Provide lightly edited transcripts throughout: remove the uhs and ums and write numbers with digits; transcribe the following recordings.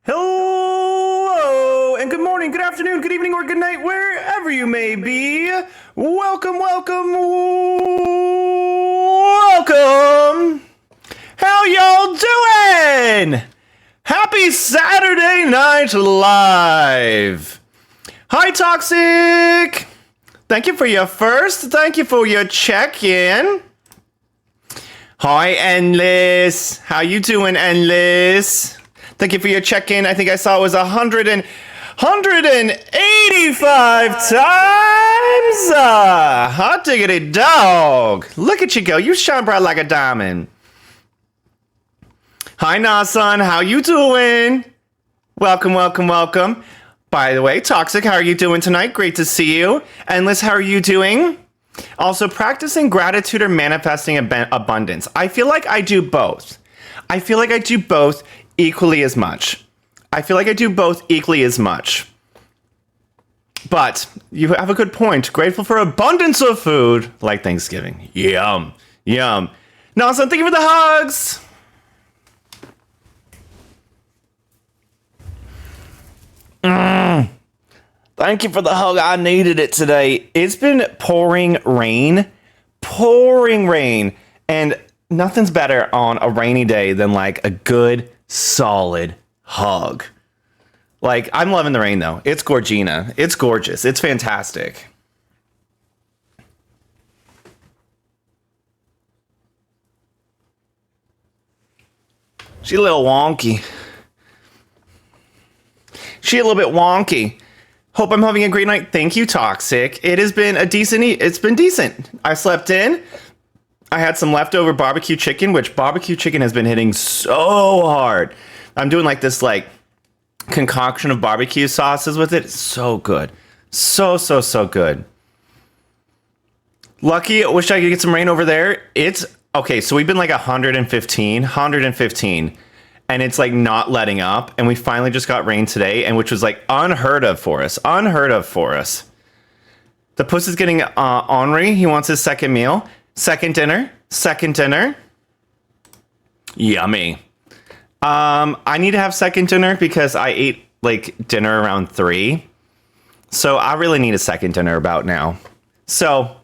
Hello, and good morning, good afternoon, good evening, or good night, wherever you may be. Welcome, welcome, welcome. How y'all doing? Happy Saturday Night Live. Hi, Toxic. Thank you for your first. Thank you for your check-in. Hi, Endless. How you doing, Endless? Thank you for your check-in. I think I saw it was 185 times. Hot diggity dog. Look at you go. You shine bright like a diamond. Hi, Nasan. How you doing? Welcome, welcome, welcome. By the way, Toxic, how are you doing tonight? Great to see you. Endless, how are you doing? Also, practicing gratitude or manifesting abundance. I feel like I do both. Equally as much. But you have a good point. Grateful for abundance of food, like Thanksgiving. Yum, yum. Nelson, thank you for the hugs. Thank you for the hug. I needed it today. It's been pouring rain, and nothing's better on a rainy day than like a good solid hug. Like, I'm loving the rain though. It's Gorgina. It's gorgeous. It's fantastic. She's a little wonky. She's a little bit wonky. Hope I'm having a great night. Thank you, Toxic. It has been it's been decent. I slept in. I had some leftover barbecue chicken, which barbecue chicken has been hitting so hard. I'm doing like this like concoction of barbecue sauces with it. It's so good. So good. Lucky, I wish I could get some rain over there. It's okay. So we've been like 115, and it's like not letting up. And we finally just got rain today, and which was like unheard of for us. The puss is getting ornery. He wants his second meal. Second dinner. Yummy. I need to have second dinner because I ate like dinner around 3. So I really need a second dinner about now. So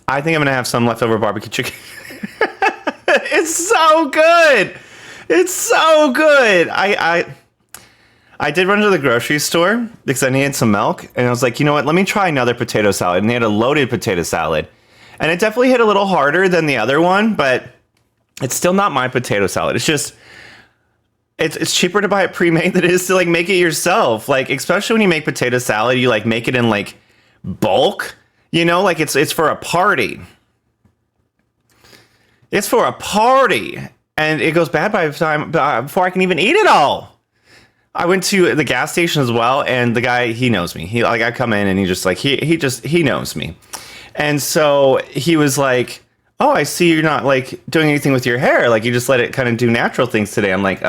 I think I'm going to have some leftover barbecue chicken. It's so good. I did run to the grocery store because I needed some milk. And I was like, you know what? Let me try another potato salad. And they had a loaded potato salad. And it definitely hit a little harder than the other one, but it's still not my potato salad. It's just, it's cheaper to buy it pre-made than it is to like make it yourself. Like, especially when you make potato salad, you like make it in like bulk, you know, like it's for a party. It's for a party, and it goes bad by the time before I can even eat it all. I went to the gas station as well, and the guy, he knows me. He like, I come in and he just like, he knows me. And so he was like, oh, I see you're not like doing anything with your hair. Like, you just let it kind of do natural things today. I'm like,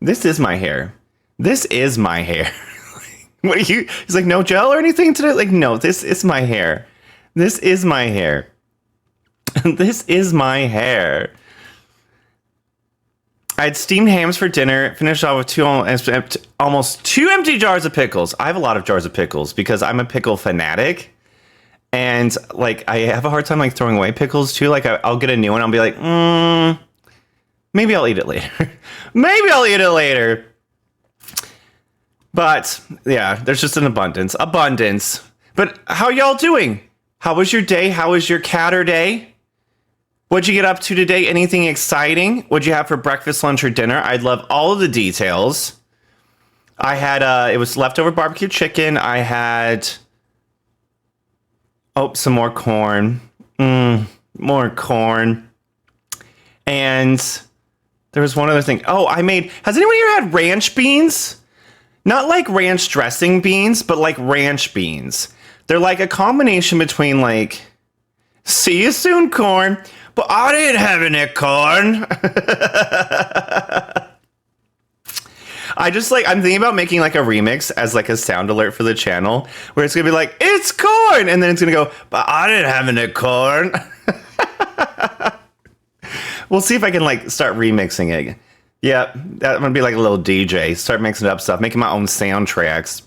this is my hair. What are you? He's like, no gel or anything today? Like, no, this is my hair. This is my hair. I had steamed hams for dinner, finished off with almost 2 empty jars of pickles. I have a lot of jars of pickles because I'm a pickle fanatic. And like, I have a hard time like throwing away pickles too. Like, I'll get a new one. I'll be like, maybe I'll eat it later. But yeah, there's just an abundance. But how y'all doing? How was your day? How was your catter day? What'd you get up to today? Anything exciting? What'd you have for breakfast, lunch, or dinner? I'd love all of the details. I had, it was leftover barbecue chicken. I had, some more corn. More corn. And there was one other thing. Has anyone here had ranch beans? Not like ranch dressing beans, but like ranch beans. They're like a combination between like, see you soon, corn. But I didn't have any corn. I'm thinking about making like a remix as like a sound alert for the channel where it's going to be like, it's corn. And then it's going to go, but I didn't have any corn. We'll see if I can like start remixing it. Yeah, I'm gonna be like a little DJ. Start mixing up stuff, making my own soundtracks.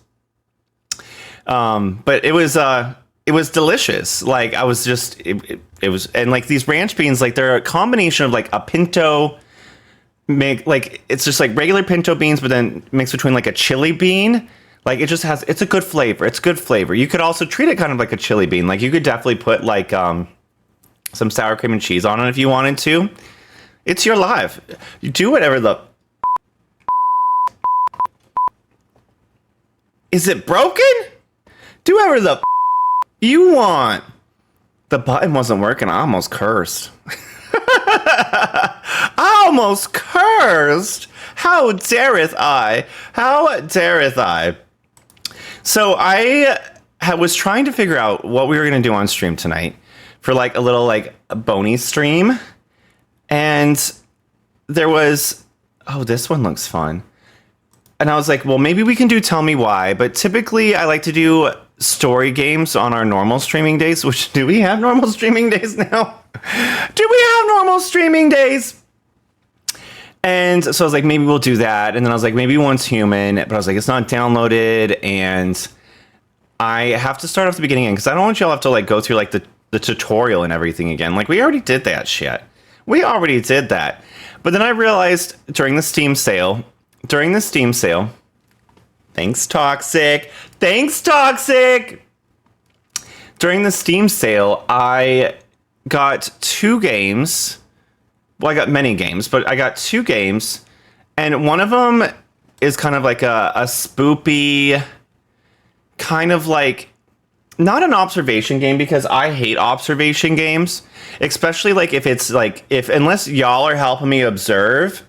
But it was delicious. Like I was just it was, and like these ranch beans, like they're a combination of like a pinto make, like it's just like regular pinto beans, but then mixed between like a chili bean. Like it just has, it's a good flavor. It's good flavor. You could also treat it kind of like a chili bean. Like you could definitely put like some sour cream and cheese on it if you wanted to. It's your life. You do whatever the. Is it broken? Do whatever the you want. The button wasn't working. I almost cursed. I almost cursed. How dareth I? How dareth I? So was trying to figure out what we were going to do on stream tonight for like a little like a bony stream. And there was, oh, this one looks fun. And I was like, well, maybe we can do Tell Me Why. But typically I like to do story games on our normal streaming days. Which, do we have normal streaming days now? Do we have normal streaming days? And so I was like, maybe we'll do that. And then I was like, maybe one's human. But I was like, it's not downloaded. And I have to start off the beginning again because I don't want y'all to have to like go through like the tutorial and everything again. Like we already did that shit. We already did that. But then I realized during the Steam sale, thanks Toxic. During the Steam sale, I got 2 games. Well, I got many games, but I got 2 games. And one of them is kind of like a spoopy, kind of like, not an observation game because I hate observation games. Especially like if it's like, unless y'all are helping me observe,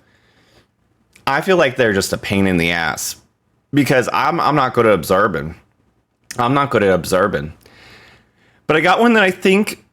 I feel like they're just a pain in the ass. Because I'm not good at observing. But I got one that I think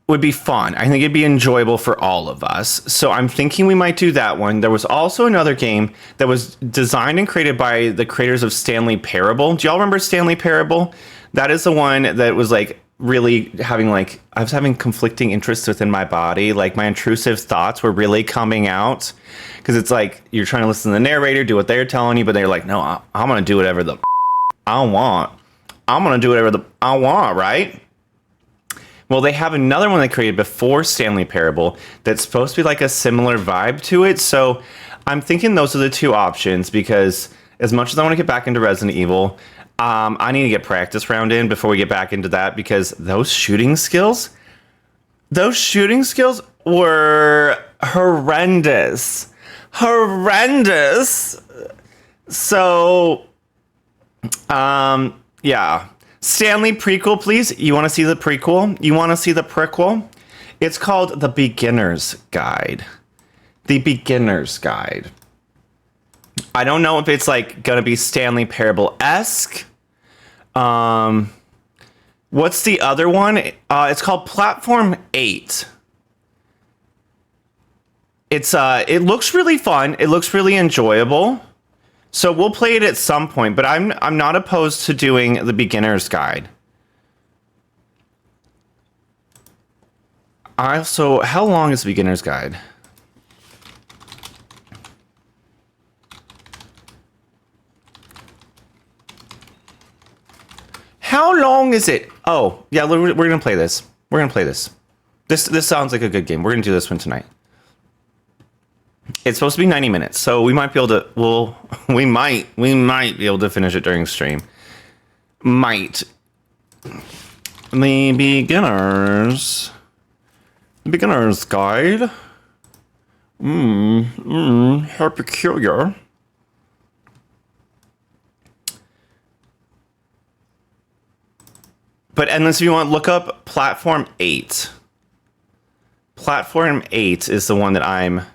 would be fun. I think it'd be enjoyable for all of us. So I'm thinking we might do that one. There was also another game that was designed and created by the creators of Stanley Parable. Do y'all remember Stanley Parable? That is the one that was like really having like, I was having conflicting interests within my body. Like my intrusive thoughts were really coming out. Because it's like you're trying to listen to the narrator, do what they're telling you, but they're like, no, I'm going to do whatever the I want. I'm going to do whatever I want, right? Well, they have another one they created before Stanley Parable that's supposed to be like a similar vibe to it. So I'm thinking those are the 2 options because as much as I want to get back into Resident Evil, I need to get practice round in before we get back into that because those shooting skills were horrendous. So, yeah. Stanley prequel, please. You want to see the prequel? You want to see the prequel? It's called The Beginner's Guide. The Beginner's Guide. I don't know if it's like gonna be Stanley Parable-esque. What's the other one? It's called Platform 8. It looks really fun. It looks really enjoyable. So we'll play it at some point, but I'm not opposed to doing the beginner's guide. Also, how long is the beginner's guide? How long is it? Oh, yeah, we're gonna play this. This sounds like a good game. We're gonna do this one tonight. It's supposed to be 90 minutes, so we might be able to. We might be able to finish it during stream. Might. The beginner's guide. How peculiar. But unless you want, look up Platform 8. Platform 8 is the one that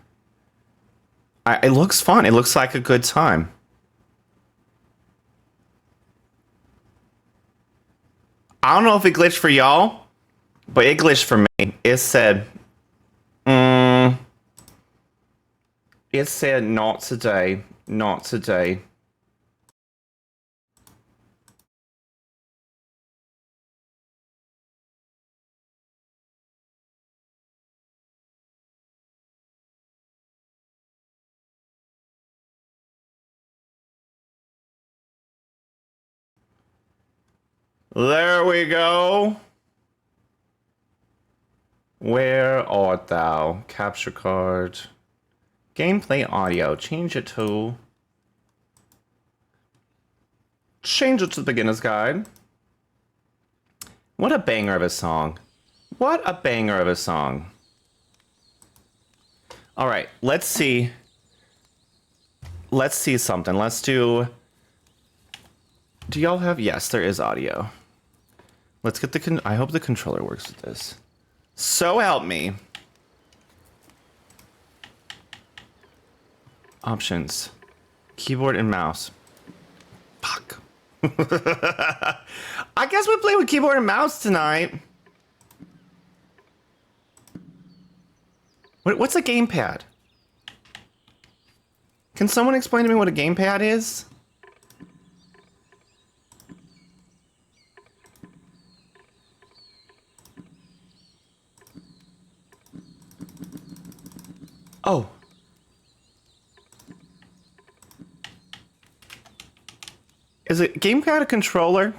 it looks fun. It looks like a good time. I don't know if it glitched for y'all, but it glitched for me. It said, not today, not today. There we go. Where art thou? Capture card. Gameplay audio. Change it to the beginner's guide. What a banger of a song. What a banger of a song. All right, let's see. Let's see something. Let's do y'all have? Yes, there is audio. Let's get the I hope the controller works with this. So help me. Options. Keyboard and mouse. Fuck. I guess we play with keyboard and mouse tonight. What's a gamepad? Can someone explain to me what a gamepad is? Oh. Is it gamepad a controller?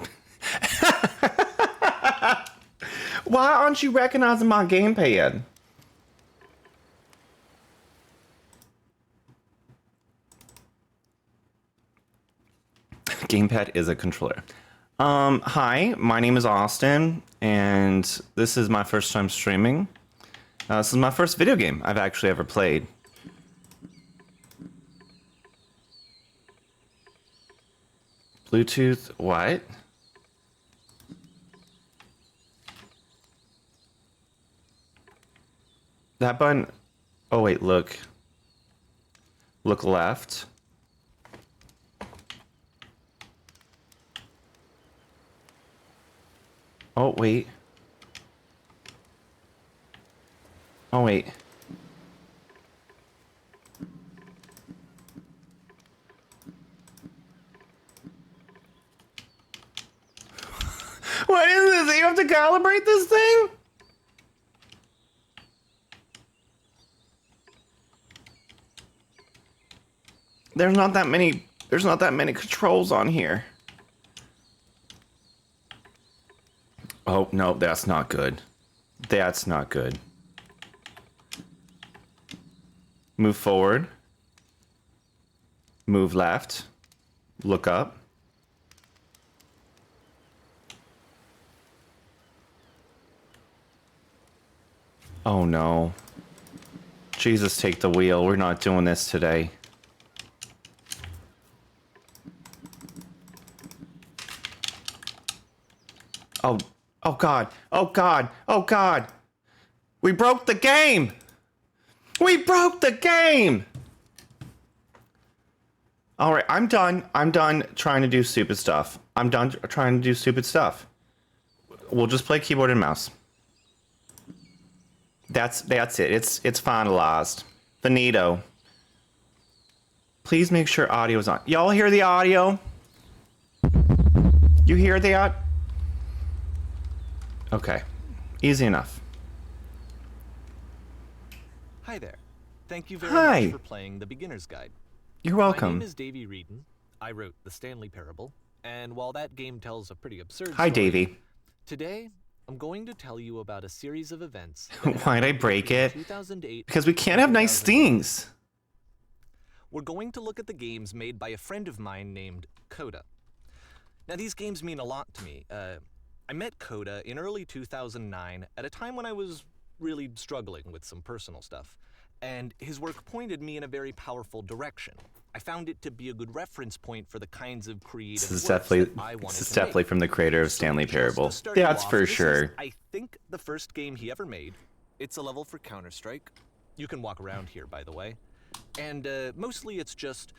Why aren't you recognizing my gamepad? Gamepad is a controller. Hi, my name is Austin, and this is my first time streaming. This is my first video game I've actually ever played. Bluetooth, what? That button, oh wait, look. Look left. Oh, wait. Oh, wait. What is this? You have to calibrate this thing? There's not that many controls on here. Oh, no, that's not good. That's not good. Move forward. Move left. Look up. Oh no. Jesus, take the wheel. We're not doing this today. Oh. Oh god, oh god, oh god! We broke the game! We broke the game! Alright, I'm done. I'm done trying to do stupid stuff. I'm done trying to do stupid stuff. We'll just play keyboard and mouse. That's it. It's finalized. Finito. Please make sure audio is on. Y'all hear the audio? You hear that? Okay, easy enough. Hi there. Thank you very much for playing The Beginner's Guide. You're welcome. My name is Davey Reedon. I wrote The Stanley Parable, and while that game tells a pretty absurd Hi, story, Davey. Today, I'm going to tell you about a series of events. Why'd I break it? 2008 because we can't have nice things. We're going to look at the games made by a friend of mine named Coda. Now, these games mean a lot to me. I met Coda in early 2009 at a time when I was really struggling with some personal stuff, and his work pointed me in a very powerful direction. I found it to be a good reference point for the kinds of creative works that I wanted to make. This is definitely from the creator of Stanley Parable. That's for sure. I think the first game he ever made. It's a level for Counter-Strike. You can walk around here, by the way. And mostly it's just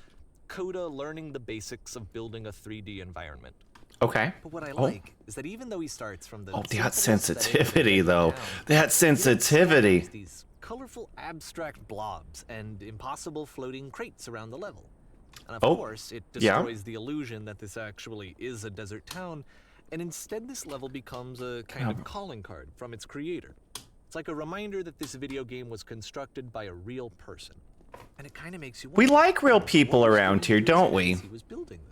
Coda learning the basics of building a 3D environment. Okay. But what I like is that even though he starts from the that sensitivity though. That sensitivity. These colorful abstract blobs and impossible floating crates around the level. And of course, it destroys the illusion that this actually is a desert town, and instead this level becomes a kind of calling card from its creator. It's like a reminder that this video game was constructed by a real person. And it kind of makes you wonder, we like real people around here, don't we?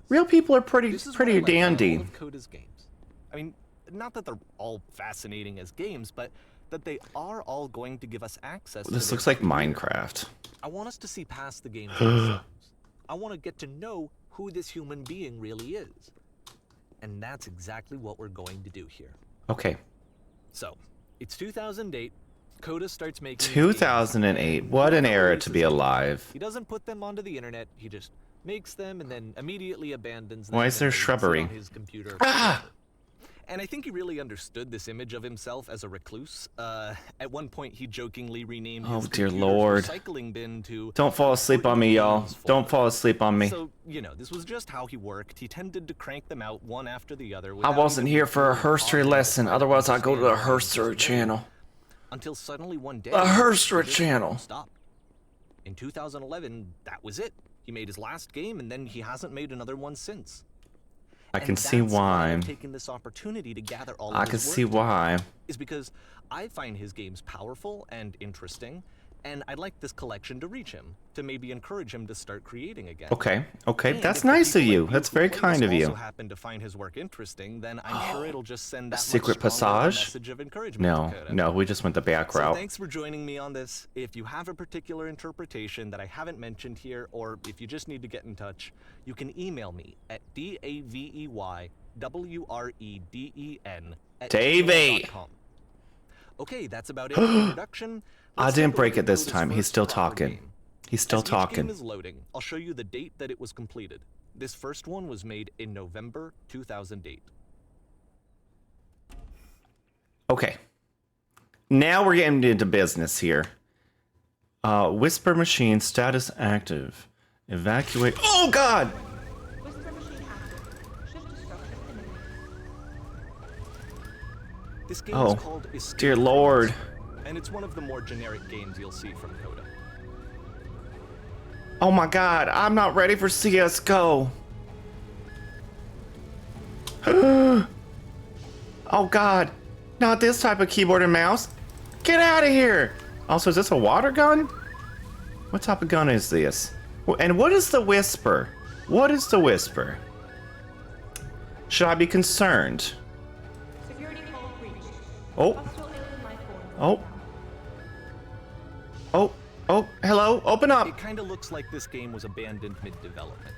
Real people are pretty dandy. Coda's games. I mean, Not that they're all fascinating as games, but that they are all going to give us access to This their looks like career. Minecraft. I want us to see past the games themselves. I want to get to know who this human being really is. And that's exactly what we're going to do here. Okay. So, it's 2008. Coda starts making these games. 2008. What an era to be alive. He doesn't put them onto the internet. He just makes them and then immediately abandons them. Why is there and leaves it shrubbery? on his computer. Ah! And I think he really understood this image of himself as a recluse. At one point, he jokingly renamed Oh, his dear computer's Lord. recycling bin to Don't fall asleep on me, y'all. Don't fall asleep on me. So, you know, this was just how he worked. He tended to crank them out one after the other. I without wasn't even here for a considering herstory how lesson. they Otherwise, I'd go to the understand herstory what he channel. until suddenly one day, A herstory he just channel. stopped. In 2011, that was it. He made his last game, and then he hasn't made another one since. I And can see that's why. I'm taking this opportunity to gather all I of can his see work why. is because I find his games powerful and interesting, and I'd like this collection to reach him, to maybe encourage him to start creating again. Okay, okay. And That's if the nice of people you. like That's who very play kind this of you. also happen to find his work interesting, then I'm sure it'll just send that much secret stronger of a passage? message of encouragement No, to Coda. no, we just went the back So route. thanks for joining me on this. If you have a particular interpretation that I haven't mentioned here, or if you just need to get in touch, you can email me at daveyWreden@gmail.com. Okay, that's about it for introduction. I Let's didn't take a break look it at this Coda's time. He's first still proper talking. game. He's still As each talking. game is loading, I'll show you the date that it was completed. This first one was made in November 2008. Okay. Now we're getting into business here. Whisper machine status active. Evacuate. Oh God! Whisper machine active. Shift destruction imminent. This game Oh, is called Escape dear from Lord. Whisper, and it's one of the more generic games you'll see from Coda. Oh my God! I'm not ready for CS:GO. Oh God! Not this type of keyboard and mouse. Get out of here! Also, is this a water gun? What type of gun is this? And what is the whisper? What is the whisper? Should I be concerned? Security code breached. Oh, Hostile alien life form. oh, oh, oh, hello, open up. It kind of looks like this game was abandoned mid-development.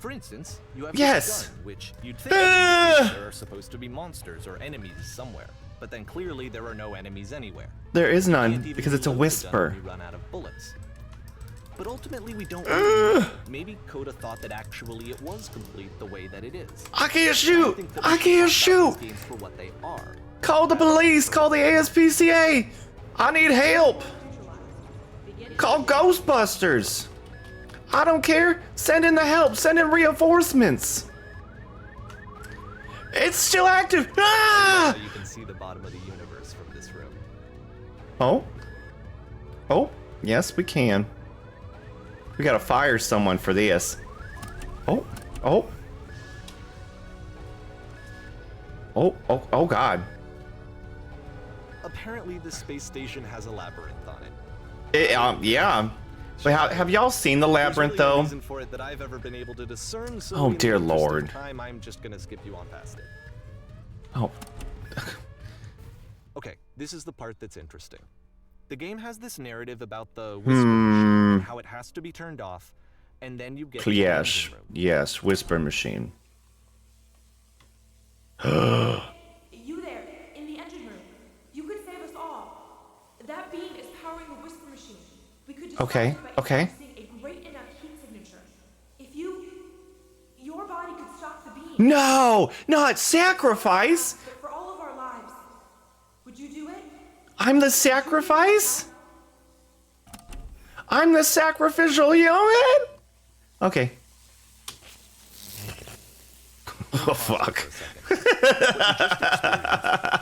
For instance, you have Yes. this gun, which you'd think there are supposed to be monsters or enemies somewhere, but then clearly there are no enemies anywhere. There is You none can't even because it's a reload the gun whisper. when you run out of bullets. But ultimately, we don't really know. Maybe Coda thought that actually it was complete the way that it is. I can't I shoot! think that I we should can't talk about shoot! these games for what they are. Call the police! Call the ASPCA! I need help! Call Ghostbusters! I don't care! Send in the help! Send in reinforcements! It's still active! Ah! So you can see the bottom of the universe from this room. Oh? Oh, yes, we can. We gotta fire someone for this. Oh, oh. Oh, oh, oh God. Apparently, this space station has a labyrinth on it. Yeah. But have y'all seen the labyrinth There's really no though? reason for it that I've ever been able to discern. So Oh, in the dear interest of Lord. time, I'm just gonna skip you on past it. Oh, Okay, this is the part that's interesting. The game has this narrative about the whisper machine and how it has to be turned off, and then you get to the yes, engine room. yes, whisper machine. You there, in the engine room. You could save us all. That beam is powering the whisper machine. We could distract Okay, you by okay. introducing a great enough heat signature. If your body could stop the beam. No, not sacrifice. But for all of our lives, would you do it? I'm the sacrifice. I'm the sacrificial human. Okay. Oh fuck.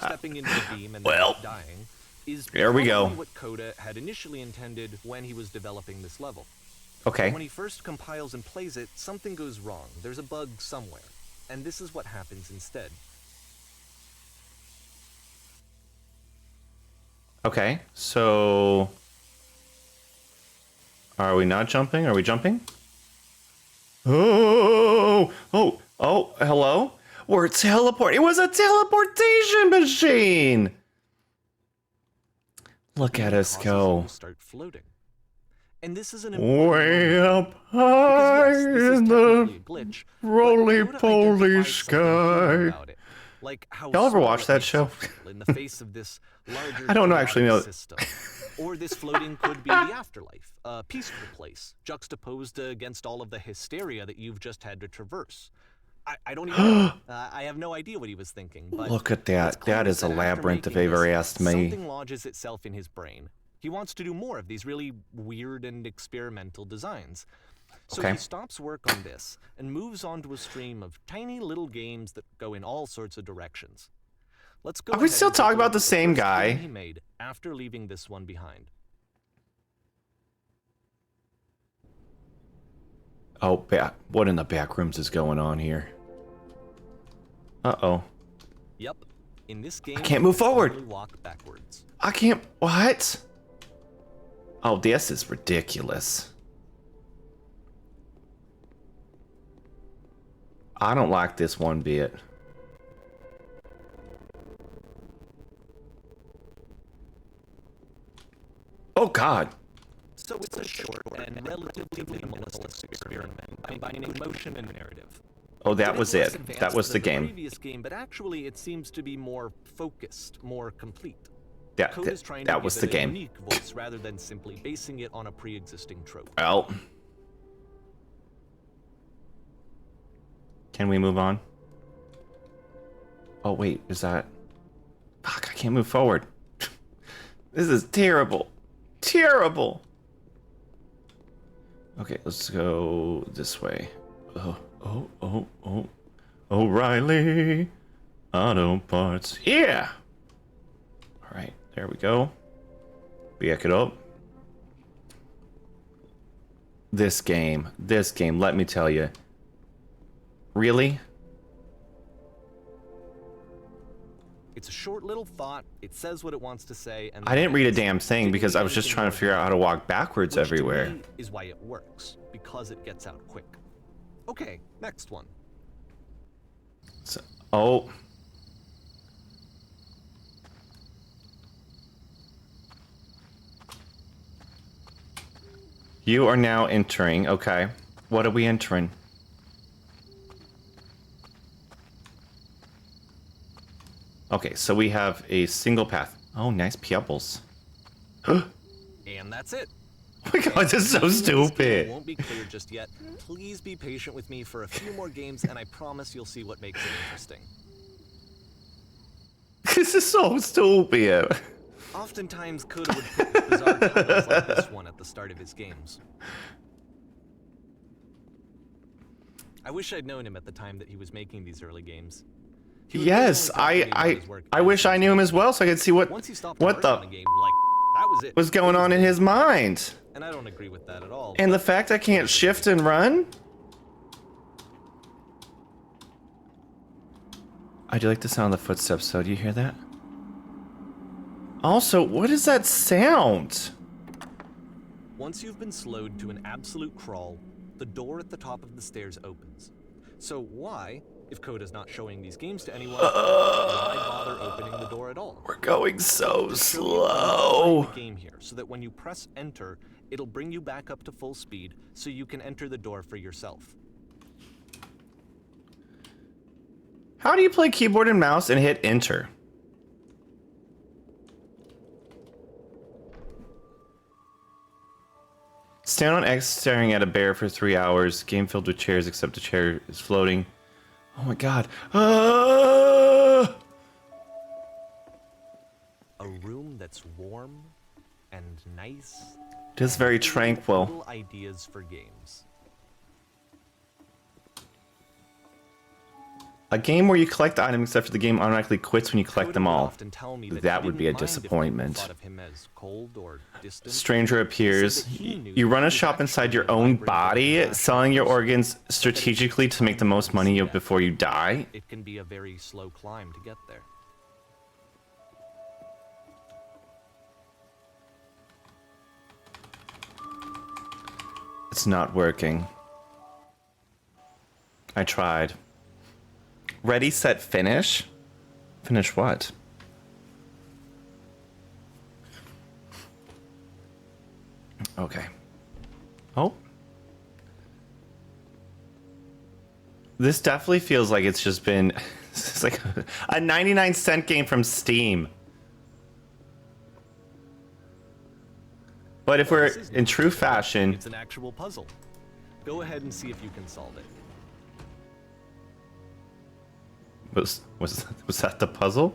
Stepping into the beam and Well, then dying is here we go. probably what Coda had initially intended when he was developing this level. Okay. When he first compiles and plays it, something goes wrong. There's a bug somewhere. And this is what happens instead. Okay. So are we not jumping? Are we jumping? Oh, hello? We're teleporting. It was a teleportation machine. Look at us Causes go. you to start floating. And this is an important Way moment, up high because yes, this is in technically the a glitch, but roly-poly Coda identifies something human sky. about it. Like how Y'all ever small watch it that makes show? you feel in the face of this larger I don't know, actually, chaotic no. system. Or this floating could be the afterlife, a peaceful place, juxtaposed against all of the hysteria that you've just had to traverse. I don't even know. I have no idea what he was thinking. But Look at it's that. clear That is a after labyrinth if making ever this, asked me. something lodges itself in his brain. He wants to do more of these really weird and experimental designs. So Okay. he stops work on this and moves on to a stream of tiny little games that go in all sorts of directions. Let's go. Are we ahead still and take talking a look about the at same first guy? game he made after leaving this one behind. Oh, what in the back rooms is going on here? Uh-oh. Yep. In this game, can't move you forward. only walk backwards. I can't... What? Oh, this is ridiculous. I don't like this one bit. Oh, God. So it's a short and relatively minimalist experiment combining motion and narrative. Oh, that It was is less it. advanced That was than the game. previous game, but actually it seems to be more focused, more complete. Yeah, Code is trying that to was give the it a game. unique voice rather than simply basing it on a pre-existing trope. Well. Can we move on? Oh, wait. Is that... Fuck, I can't move forward. This is terrible. Terrible. Okay, let's go this way. Oh. O'Reilly Auto Parts. Yeah! Alright, there we go. Back it up. This game, let me tell you. Really? It's a short little thought, it says what it wants to say, and I didn't read a it's damn thing because I was just trying to figure out how to walk backwards which to everywhere. me is why it works, because it gets out quick. Okay, next one. So, oh. You are now entering. Okay. What are we entering? Okay, so we have a single path. Oh, nice pebbles. Oh And that's it. my god, this is so This game stupid. won't be clear just yet. Please be patient with me for a few more games, and I promise you'll see what makes it interesting. This is so stupid. Oftentimes, Coda would put bizarre titles like this one at the start of his games. I wish I'd known him at the time that he was making these early games. He would Yes, really only talk to me about his work I as wish he I was knew him making as well so I could see what Once he stopped what working on a the game, like, that was it. was going on in his mind. And I don't agree with that at all. And the fact I can't shift and run? I do like the sound of the footsteps, though. Do you hear that? Also, what is that sound? Once you've been slowed to an absolute crawl, the door at the top of the stairs opens. So why, if Coda's not showing these games to anyone, why bother opening the door at all? We're going so Just show you slow. the game here, so that when you press enter, it'll bring you back up to full speed, so you can enter the door for yourself. How do you play keyboard and mouse and hit enter? Stand on X staring at a bear for 3 hours. Game filled with chairs except the chair is floating. Oh my god. Ah! A room that's warm and nice. It is very full of tranquil. Little ideas for games. A game where you collect the items after the game automatically quits when you collect Coda them would all. often tell me That he would didn't be a mind if people disappointment. thought of him as cold or distant. Stranger appears. that he knew You run a he was shop inside actually your a own vibrant body, and selling your passionate organs strategically to make the most money before you die. It can be a very slow climb to get there. It's not working. I tried. Ready, set, finish? Finish what? Okay. Oh. This definitely feels like it's just been... It's like a 99-cent game from Steam. But if we're This is in true fashion... It's an actual puzzle. Go ahead and see if you can solve it. Was that the puzzle?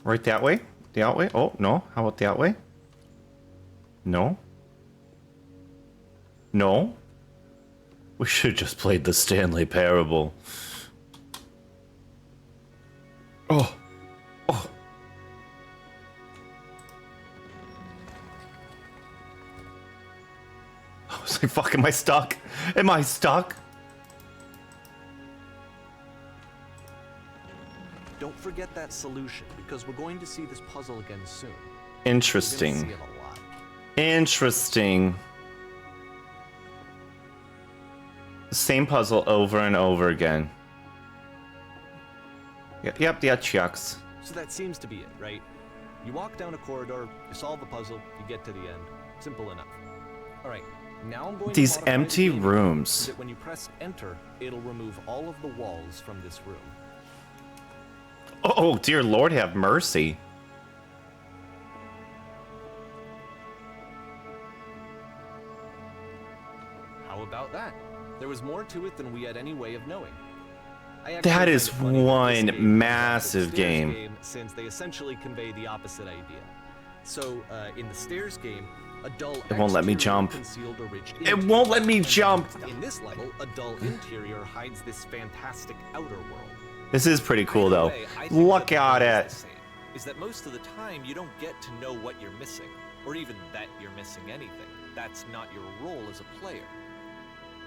Right that way? The out way? Oh, no. How about the out way? No. No. We should have just played the Stanley Parable. Oh. Oh. I was like, fuck, am I stuck? Am I stuck? Don't forget that solution, because we're going to see this puzzle again soon. You're gonna Interesting. see it a lot. Interesting. Same puzzle over and over again. Yep, yeah, chucks. So that seems to be it, right? You walk down a corridor, you solve the puzzle, you get to the end. Simple enough. All right, now I'm going These to modify the empty game rooms. so that when you press enter, it'll remove all of the walls from this room. Oh, dear Lord, have mercy. How about that? There was more to it than we had any way of knowing. I That actually is find it funny that one this game is massive the Stairs game. since they essentially convey the opposite idea. So, in the Stairs game, a dull It won't let me exterior jump. concealed a rich It interior. won't let me jump. In this level, a dull interior hides this fantastic outer world. This is pretty cool, Either though. way, I think Look that the at point is it. the same, is that most of the time you don't get to know what you're missing, or even that you're missing anything. That's not your role as a player.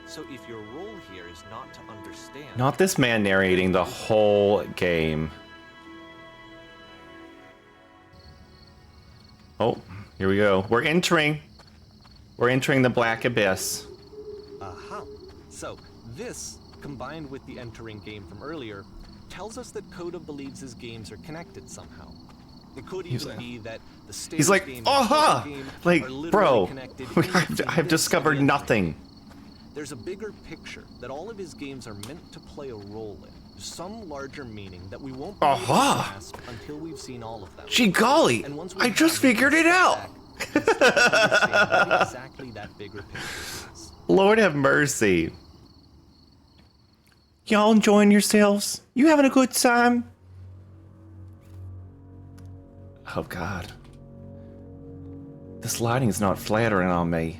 So if your role here is not to understand... Not this man narrating the whole game. Oh, here we go. We're entering the Black Abyss. Aha. So, this, combined with the entering game from earlier, tells us that Coda believes his games are connected somehow. It could even be that the Stairs He's like, game and aha! the game Like, are literally bro, connected I've discovered in this nothing. There's a bigger picture that all of his games are meant to play a role in. Some larger meaning that we won't be able to Aha! grasp until we've seen all of them. Gee golly, And once we I just have, figured it out. we can start to understand what exactly that bigger picture is. Lord have mercy. Y'all enjoying yourselves? You having a good time? Oh God. This lighting's not flattering on me.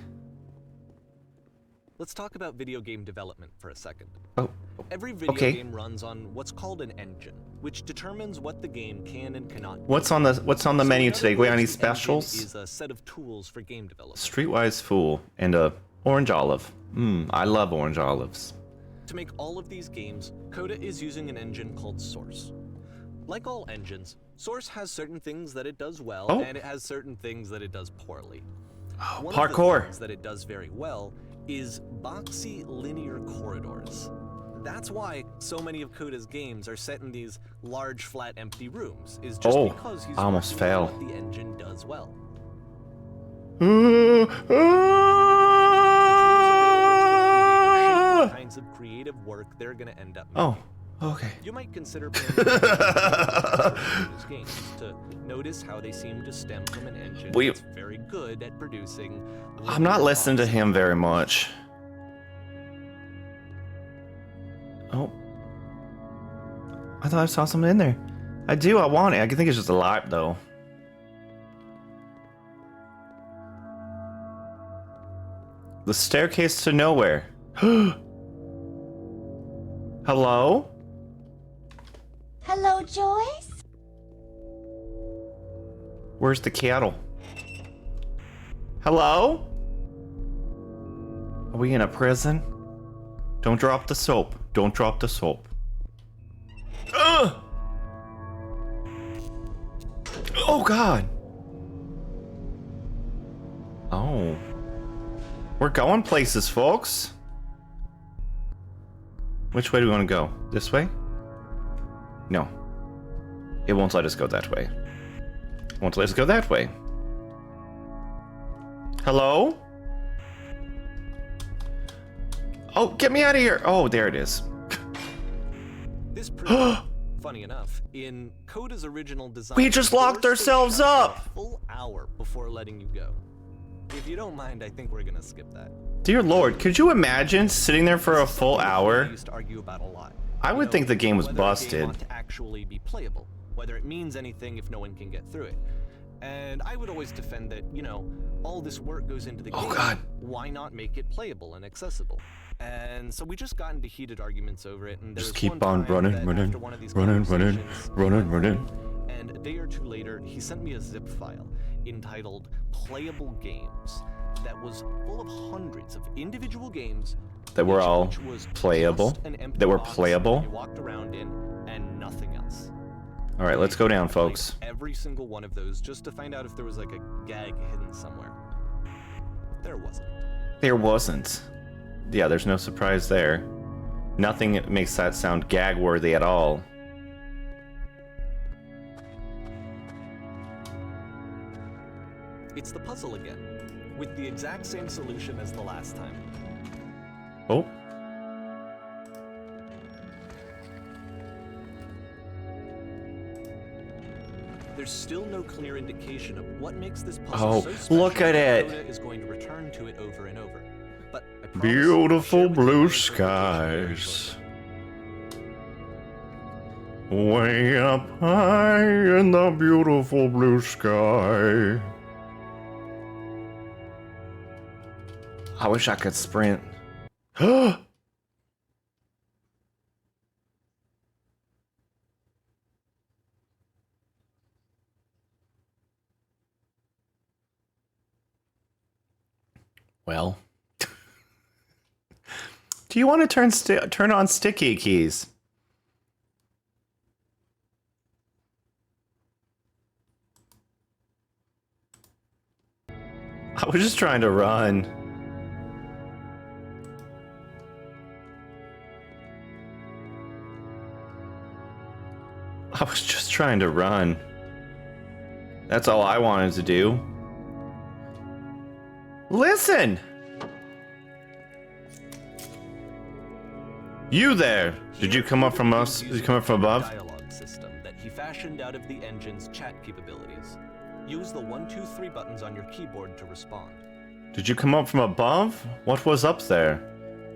Let's talk about video game development for a second. Oh, Every video okay. game runs on what's called an engine, which determines what the game can and cannot do. What's on the So menu in other today? We got any words, an engine specials? is a set of tools for game development. Streetwise Fool and a orange olive. I love orange olives. To make all of these games, Coda is using an engine called Source. Like all engines, Source has certain things that it does well, Oh. and it has certain things that it does poorly. Oh, One of the parkour. things that it does very well is boxy linear corridors. That's why so many of Coda's games are set in these large, flat, empty rooms, is just Oh, because he's I almost working on fell. what the engine does well. What kinds of creative work they're gonna end up making. Oh, okay. You might consider paying attention to these games to notice how they seem to stem from an engine We- that's very good at producing. I'm not listening to him very much. Oh. I thought I saw something in there. I do, I want it. I think it's just a lot, though. The staircase to nowhere. Hello? Hello, Joyce? Where's the cattle? Hello? Are we in a prison? Don't drop the soap. Don't drop the soap. Oh, God. Oh. We're going places, folks. Which way do we want to go? This way? No. It won't let us go that way. It won't let us go that way. Hello? Oh, get me out of here. Oh, there it is. This prison, funny enough, in Coda's original design, We just locked forced the ourselves shut for up. a full hour before letting you go. If you don't mind, I think we're gonna skip that. Dear Lord, could you imagine sitting there for a This is full something we hour? used to argue about a lot. I would think the game was whether a game busted. ought to actually be playable, whether it means anything if no one can get through it. And I would always defend that, all this work goes into the game. Oh, God. Why not make it playable and accessible? And so we just got into heated arguments over it, and there Just was keep one on time running, that running, after one of these running, conversations, running. and a day or two later, he sent me a zip file entitled Playable Games that was full of hundreds of individual games That were each of all which was playable? just an empty That were box playable? you walked around in and nothing else. All right, let's go down, I played folks. every single one of those just to find out if there was like a gag hidden somewhere. There wasn't. There wasn't. Yeah, there's no surprise there. Nothing makes that sound gag-worthy at all. It's the puzzle again, with the exact same solution as the last time. Oh. There's still no clear indication of what makes this puzzle Oh, so special look at that it. Coda is going to return to it over and over. But I promise I'll Beautiful share with you blue the information very skies. shortly. Way up high in the beautiful blue sky. I wish I could sprint. Well, do you want to turn on sticky keys? I was just trying to run. I was just trying to run. That's all I wanted to do. Listen! You there! Did you come up from us? Did you come up from above? Dialogue system that he fashioned out of the engine's chat capabilities. Use the 1, 2, 3 buttons on your keyboard to respond. Did you come up from above? What was up there?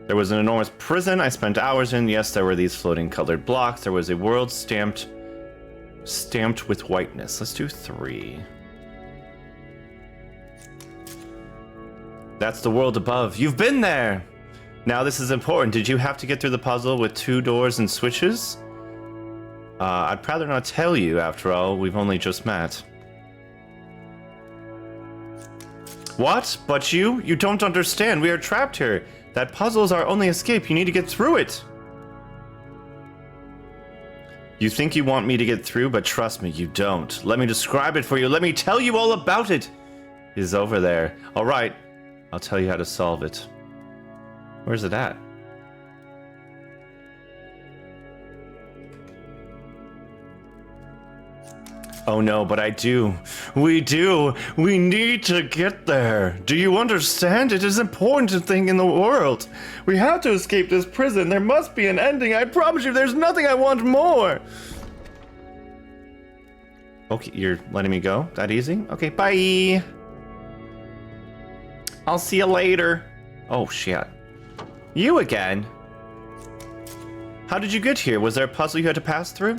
There was an enormous prison I spent hours in. Yes, there were these floating colored blocks. There was a world stamped with whiteness. Let's do 3. That's the world above. You've been there! Now this is important. Did you have to get through the puzzle with 2 doors and switches? I'd rather not tell you, after all. We've only just met. What? But you? You don't understand. We are trapped here. That puzzle is our only escape. You need to get through it. You think you want me to get through, but trust me, you don't. Let me describe it for you. Let me tell you all about it. It is over there. All right. I'll tell you how to solve it. Where's it at? Oh no, but I do. We do. We need to get there. Do you understand? It is an important thing in the world. We have to escape this prison. There must be an ending. I promise you, there's nothing I want more. Okay, you're letting me go? That easy? Okay, bye. I'll see you later. Oh, shit. You again? How did you get here? Was there a puzzle you had to pass through?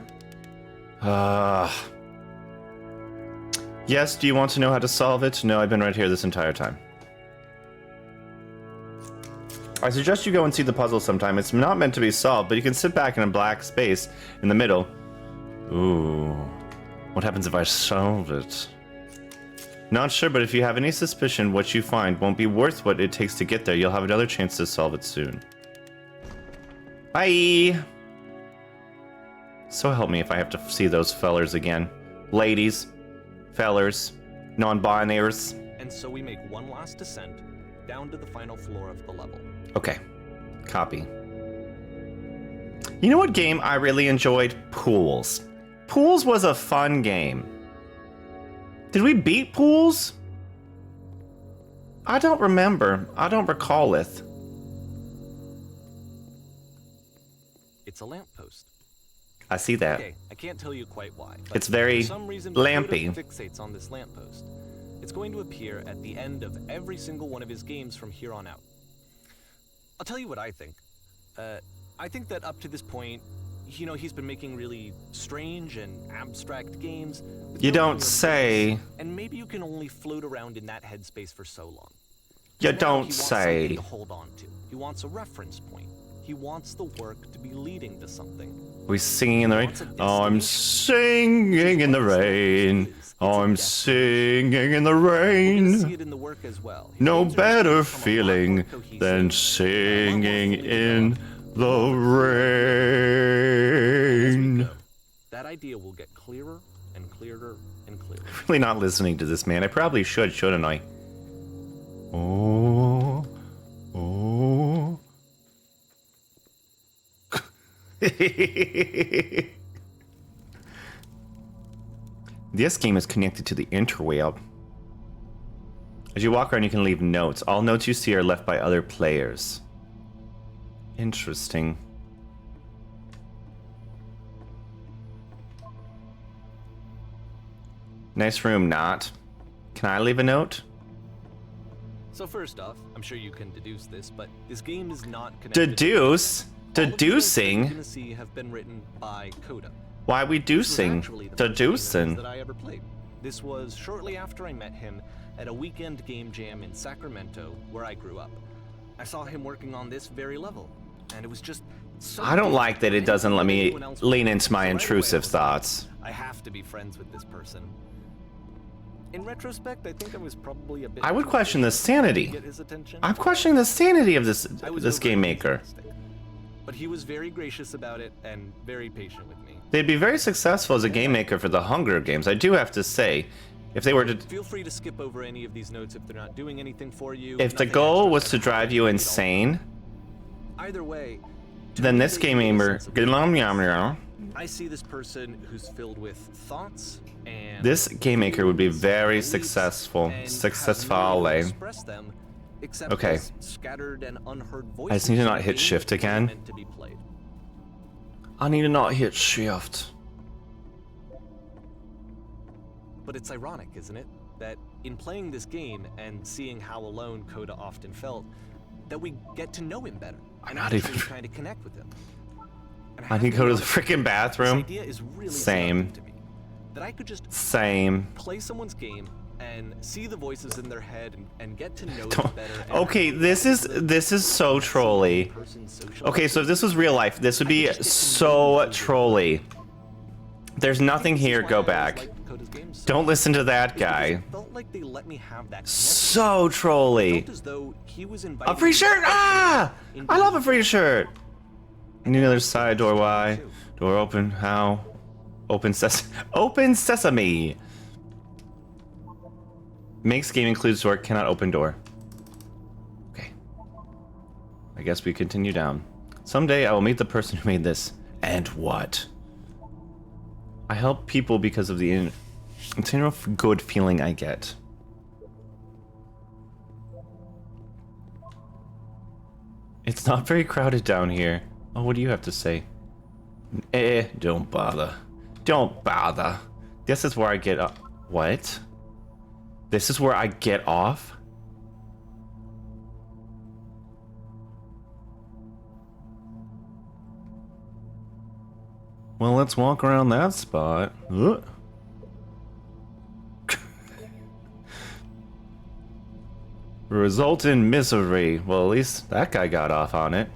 Yes, do you want to know how to solve it? No, I've been right here this entire time. I suggest you go and see the puzzle sometime. It's not meant to be solved, but you can sit back in a black space in the middle. Ooh. What happens if I solve it? Not sure, but if you have any suspicion what you find won't be worth what it takes to get there, you'll have another chance to solve it soon. Bye! So help me if I have to see those fellers again. Ladies. fellers, non-binaries. And so we make one last descent down to the final floor of the level. Okay, copy. You know what game I really enjoyed? Pools. Pools was a fun game. Did we beat Pools? I don't remember. I don't recall it. It's a lamppost. I see that. Okay, I can't tell you quite why. But It's very for some reason, lampy. Coda fixates on this lamppost. It's going to appear at the end of every single one of his games from here on out. I'll tell you what I think. I think that up to this point, you know, he's been making really strange and abstract games. with You no don't real say. purpose, and maybe you can only float around in that headspace for so long. You Now don't he wants say. something to hold on to. He wants a reference point. He wants the work to be leading to something. We singing in the rain? What's a I'm singing in the rain. I'm singing in the We're gonna see rain. it in the work as well. His No games are better becoming a lot more feeling cohesive, than a lot more singing fully in developed. the As we rain. go, that idea will get clearer and clearer and clearer. Really not listening to this man. I probably should, shouldn't I? Oh. Oh. This game is connected to the interweb. As you walk around, you can leave notes. All notes you see are left by other players. Interesting. Nice room, not. Can I leave a note? So first off, I'm sure you can deduce this, but this game is not connected. Deduce? All of the notes that you're Deducing? gonna see have been written by Coda. Why we This was deucing? actually the first game of his Deducing. that I ever played. This was shortly after I met him at a weekend game jam in Sacramento, where I grew up. I saw him working on this very level, and it was just so I don't different like that than it doesn't let me anything anyone else was lean doing. into my So right away I intrusive was like, thoughts. I have to be friends with this person. In retrospect, I think I was probably a bit I would too question the patient to sanity. get his attention. I'm questioning the sanity of this I was this game overly maker. enthusiastic. But he was very gracious about it and very patient with me. They'd be very successful as a game maker for the Hunger Games. I do have to say, if they were to, Feel free to skip over any of these notes if they're not doing anything for you. if the Nothing goal extra was is to gonna drive happen you at all. insane, Either way, to then me, this they game feel a maker, sense of this I see this person who's filled with thoughts and game maker would be feelings, very beliefs, successful. and has Successful. no way to express them except Okay. as scattered and unheard voices. I just need to not in hit games shift that are again. meant to be played. I need to not hit shift. But it's ironic, isn't it, that in playing this game and seeing how alone Coda often felt, that we get to know him better. I'm and not actually even- trying to connect with him. And I have need to go to the be freaking honest, bathroom. This idea is really Same. seductive to me. That I could just Same. play someone's game and see the voices in their head and get to know them Don't- better. and Okay, have this is so trolly. Okay, so if this was real life, this would be so trolly. There's nothing here. Go back. Don't listen to that guy. Felt like they let me have that So trolly. felt as though he was A inviting free me shirt! Ah! into I love a his free shirt. And the other side door, why? Door open, how? Open Open sesame! Makes game includes door, cannot open door. Okay. I guess we continue down. Someday I will meet the person who made this. And what? I help people because of the internal good feeling I get. It's not very crowded down here. Oh, what do you have to say? Don't bother. Don't bother. This is where I get up. What? This is where I get off? Well, let's walk around that spot. Result in misery. Well, at least that guy got off on it.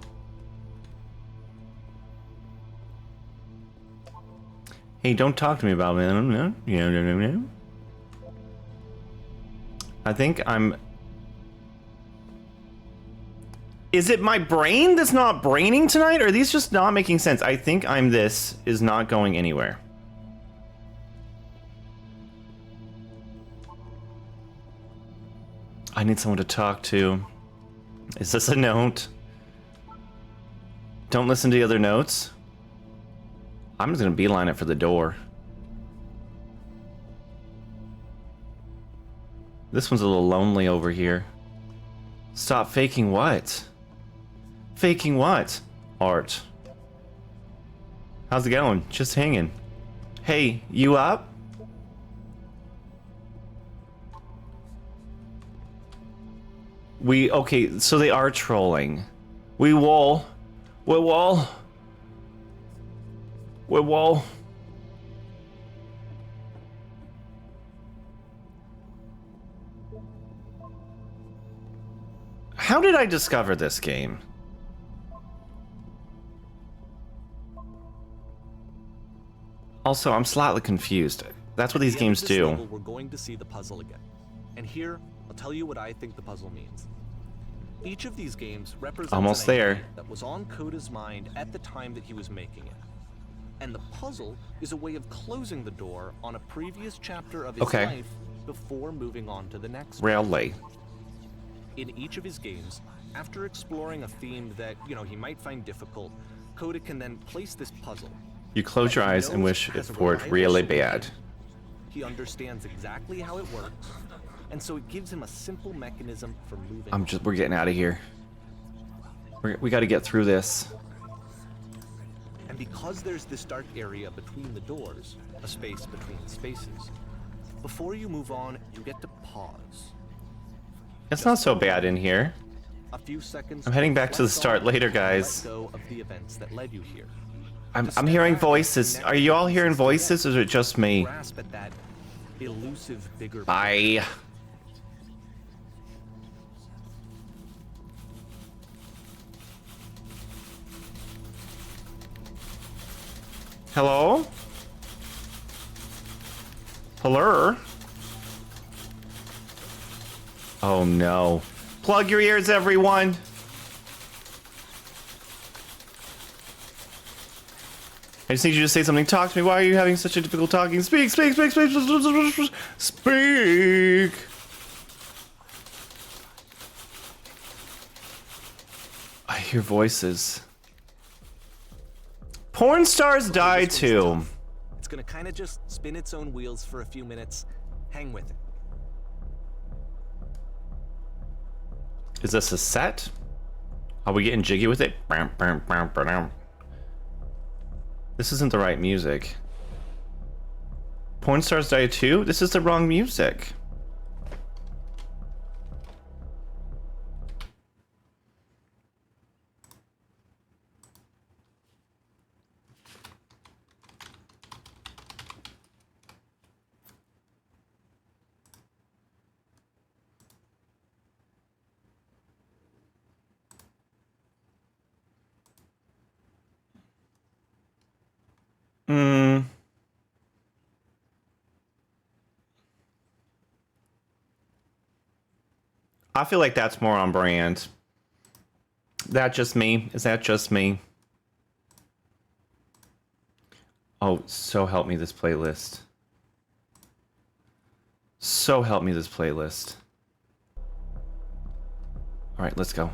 Hey, don't talk to me about it. I think I'm... Is it my brain that's not braining tonight? Or are these just not making sense? I think I'm this is not going anywhere. I need someone to talk to. Is this a note? Don't listen to the other notes. I'm just gonna beeline it for the door. This one's a little lonely over here. Stop faking what? Faking what? Art. How's it going? Just hanging. Hey, you up? Okay, so they are trolling. We wall. How did I discover this game? Also, I'm slightly confused. That's what these At the end games of this do. level, we're going to see the puzzle again. And here, I'll tell you what I think the puzzle means. Each of these games represents Almost an there. idea that was on Coda's mind at the time that he was making it. And the puzzle is a way of closing the door on a previous chapter of his Okay. life before moving on to the next one. Railway. In each of his games, after exploring a theme that, he might find difficult, Coda can then place this puzzle. You close your that he eyes and knows wish has it a for it reliable really solution. bad. He understands exactly how it works, and so it gives him a simple mechanism for moving on. We're getting out of here. We got to get through this. And because there's this dark area between the doors, a space between spaces, before you move on, you get to pause. It's not so bad in here. A few seconds. I'm heading back to the reflect start on later, and guys. Let go of the events that led you here. I'm hearing voices. Are you all hearing voices, or is it just me? Grasp at that elusive bigger. Bye. Hello? Hello? Oh no. Plug your ears, everyone! I just need you to say something. Talk to me. Why are you having such a difficult talking? Speak, speak, speak, speak, speak, speak. I hear voices. Porn stars die too. It's gonna kind of just spin its own wheels for a few minutes. Hang with it. Is this a set? Are we getting jiggy with it? This isn't the right music. Porn stars die too? This is the wrong music. I feel like that's more on brand. That just me? Is that just me? Oh, so help me this playlist. So help me this playlist. All right, let's go.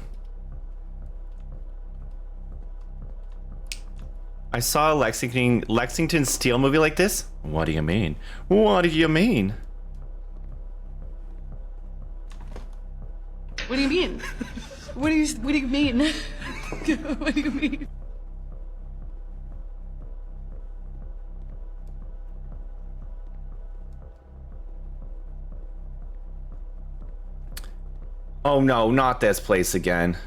I saw a Lexington Steel movie like this. What do you mean? What do you mean? What do you mean? What do you mean? What do you mean? Oh no, not this place again.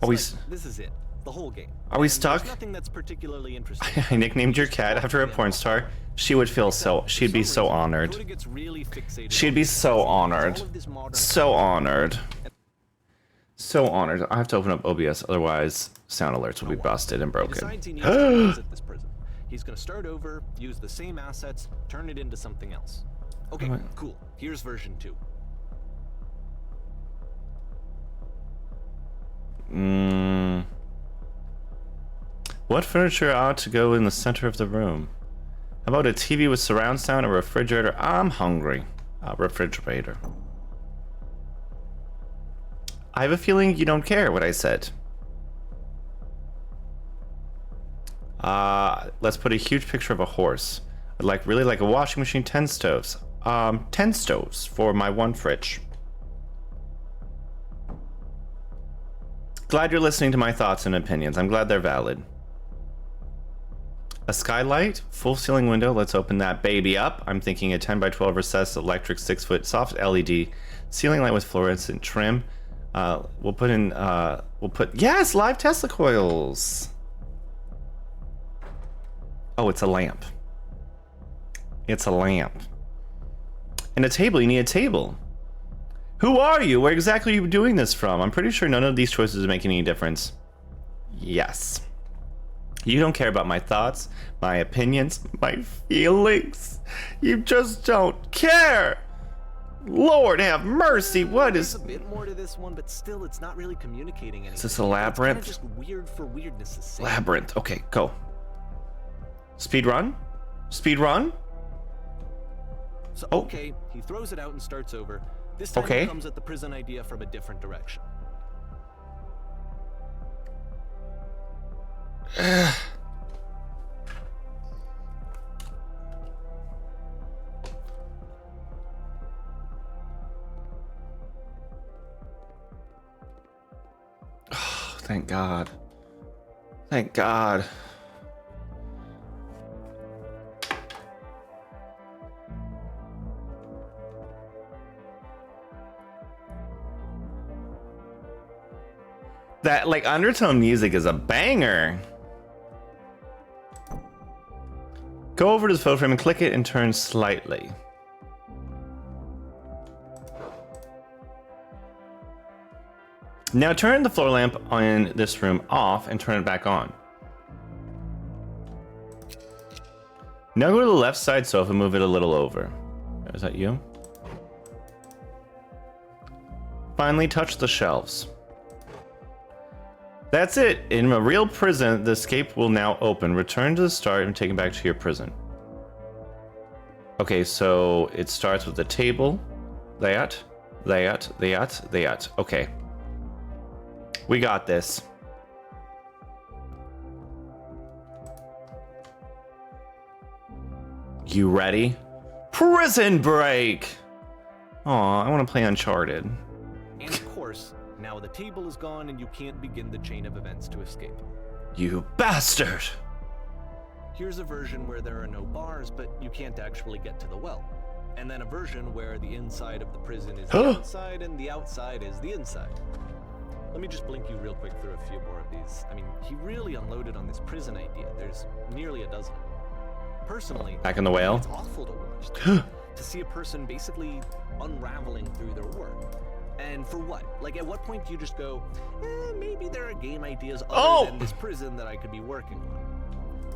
Are we? This is it. The whole game. Are we And stuck? There's nothing that's particularly interesting. I nicknamed your cat after a porn star. She would feel so. She'd be so honored. Coda gets really fixated She'd on be this so puzzle. honored. All of this modern So honored. So honored. I have to open up OBS, otherwise sound alerts will be busted and He broken. decides he needs to visit this prison. He's gonna start over, use the same assets, turn it into something else. Okay, cool. Here's version 2. What furniture ought to go in the center of the room? How about a TV with surround sound, a refrigerator? I'm hungry. A refrigerator. I have a feeling you don't care what I said. Let's put a huge picture of a horse. I'd like really like a washing machine, 10 stoves. 10 stoves for my one fridge. Glad you're listening to my thoughts and opinions. I'm glad they're valid. A skylight, full ceiling window. Let's open that baby up. I'm thinking a 10 by 12 recessed electric 6-foot soft LED ceiling light with fluorescent trim. We'll put yes, live Tesla coils. Oh, it's a lamp. It's a lamp. And a table. You need a table. Who are you? Where exactly are you doing this from? I'm pretty sure none of these choices make any difference. Yes. You don't care about my thoughts, my opinions, my feelings. You just don't care. Lord have mercy. What is... There's a bit more to this one, but still, it's not really communicating anything. Is this a labyrinth? It's kind of just weird for weirdness' sake. Labyrinth. Okay, go. Speed run? Speed run? So, Oh. okay, he throws it out and starts over. This time Okay. he comes at the prison idea from a different direction. Thank God. Thank God. That, like, undertone music is a banger. Go over to the photo frame and click it and turn slightly. Now turn the floor lamp in this room off and turn it back on. Now go to the left side sofa and move it a little over. Is that you? Finally touch the shelves. That's it. In a real prison, the escape will now open. Return to the start and take it back to your prison. Okay, so it starts with the table. That. Okay. We got this. You ready? Prison break! Aw, I want to play Uncharted. And of course, now the table is gone and you can't begin the chain of events to escape. You bastard! Here's a version where there are no bars, but you can't actually get to the well. And then a version where the inside of the prison is the outside and the outside is the inside. Let me just blink you real quick through a few more of these. I mean, he really unloaded on this prison idea. There's nearly a dozen. Personally, Back in the whale? it's awful to watch. To see a person basically unraveling through their work. And for what? Like, at what point do you just go, maybe there are game ideas other than this prison that I could be working on?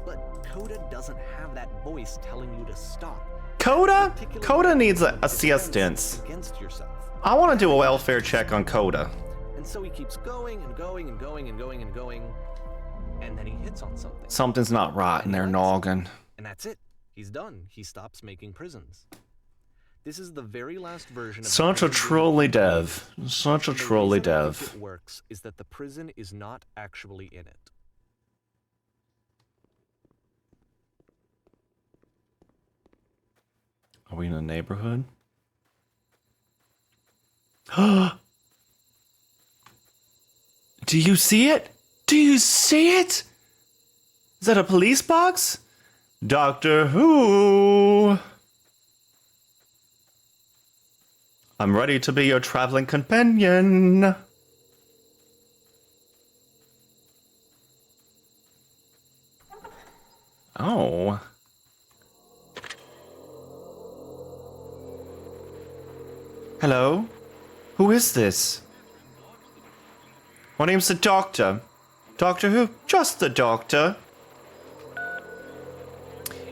But Coda doesn't have that voice telling you to stop. Coda? Particularly Coda needs a defense assistance. against yourself. I want to do a welfare check on Coda. And so he keeps going and going and going and going and going, and then he hits on something. Something's not right in their noggin. And that's it. He's done. He stops making prisons. This is the very last version of Such a the prison trolly game. dev. Such a The trolly reason I dev. think it works is that the prison is not actually in it. Are we in a neighborhood? Do you see it? Do you see it? Is that a police box? Doctor Who? I'm ready to be your traveling companion. Oh. Hello? Who is this? My name's the Doctor. Doctor Who? Just the Doctor.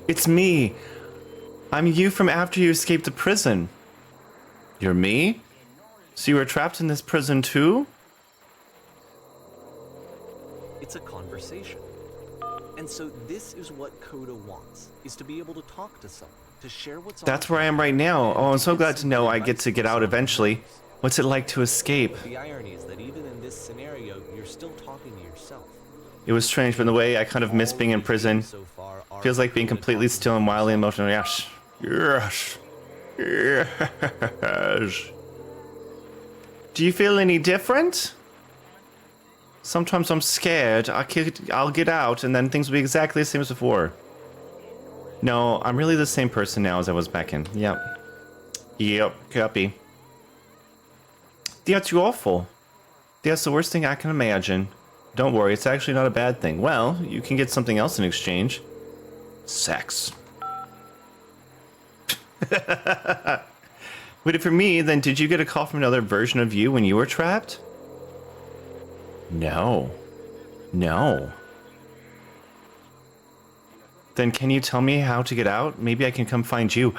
It's me. I'm you from after you escaped the prison. You're me? So you were trapped in this prison too? It's a conversation. And so this is what Coda wants, is to be able to talk to someone, to share what's on That's their where I am mind, right now. and Oh, I'm to so give glad to some know I advice get to get out someone eventually. else. What's it like to escape? The irony is that even in this scenario, you're still talking to yourself. It was strange, but in a way I kind of miss being in prison. So far are Feels like being Coda completely talking still and to wildly himself. emotional. Yes. Yes. Yes. Do you feel any different? Sometimes I'm scared. I'll get out and then things will be exactly the same as before. No, I'm really the same person now as I was back in. Yep. Yep, copy. That's awful. That's the worst thing I can imagine. Don't worry, it's actually not a bad thing. Well, you can get something else in exchange. Sex. Wait, for me, then did you get a call from another version of you when you were trapped? No. No. Then can you tell me how to get out? Maybe I can come find you.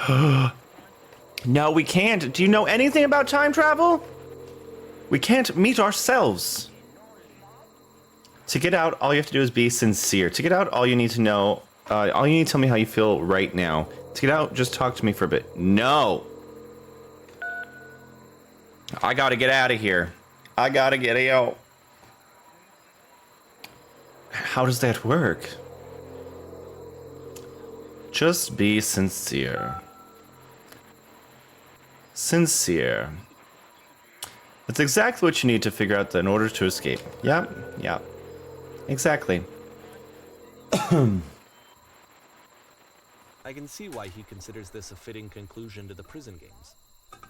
No, we can't. Do you know anything about time travel? We can't meet ourselves. To get out, all you have to do is be sincere. To get out, all you need to know, all you need to tell me how you feel right now. To get out, just talk to me for a bit. No. I gotta get out of here. I gotta get out. How does that work? Just be sincere. Sincere. That's exactly what you need to figure out in order to escape. Yep, yep. Exactly. I can see why he considers this a fitting conclusion to the prison games.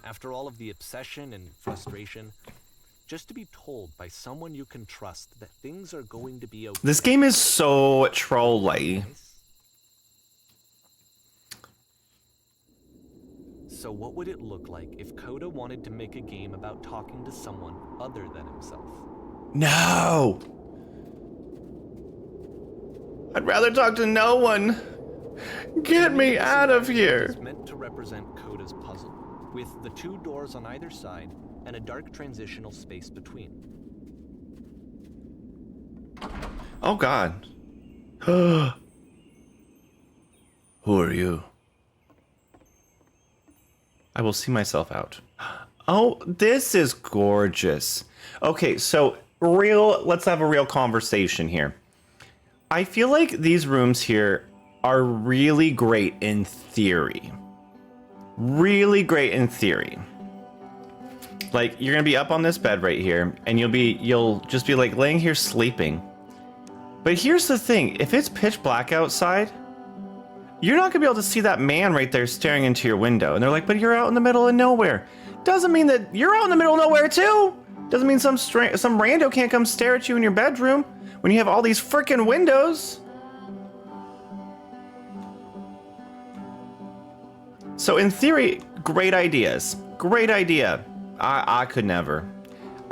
After all of the obsession and frustration, just to be told by someone you can trust that things are going to be okay. This game is so troll-y. So what would it look like if Coda wanted to make a game about talking to someone other than himself? No! I'd rather talk to no one. Get me out of here. It's meant to represent Coda's puzzle, with the two doors on either side and a dark transitional space between. Oh god. Who are you? I will see myself out. Oh, this is gorgeous. Okay, so let's have a real conversation here. I feel like these rooms here are really great in theory. Really great in theory. Like, you're gonna be up on this bed right here, and you'll just be like laying here sleeping. But here's the thing, if it's pitch black outside, you're not gonna be able to see that man right there staring into your window. And they're like, but you're out in the middle of nowhere. Doesn't mean that you're out in the middle of nowhere too. Doesn't mean some rando can't come stare at you in your bedroom when you have all these freaking windows. So in theory, great ideas. Great idea. I could never.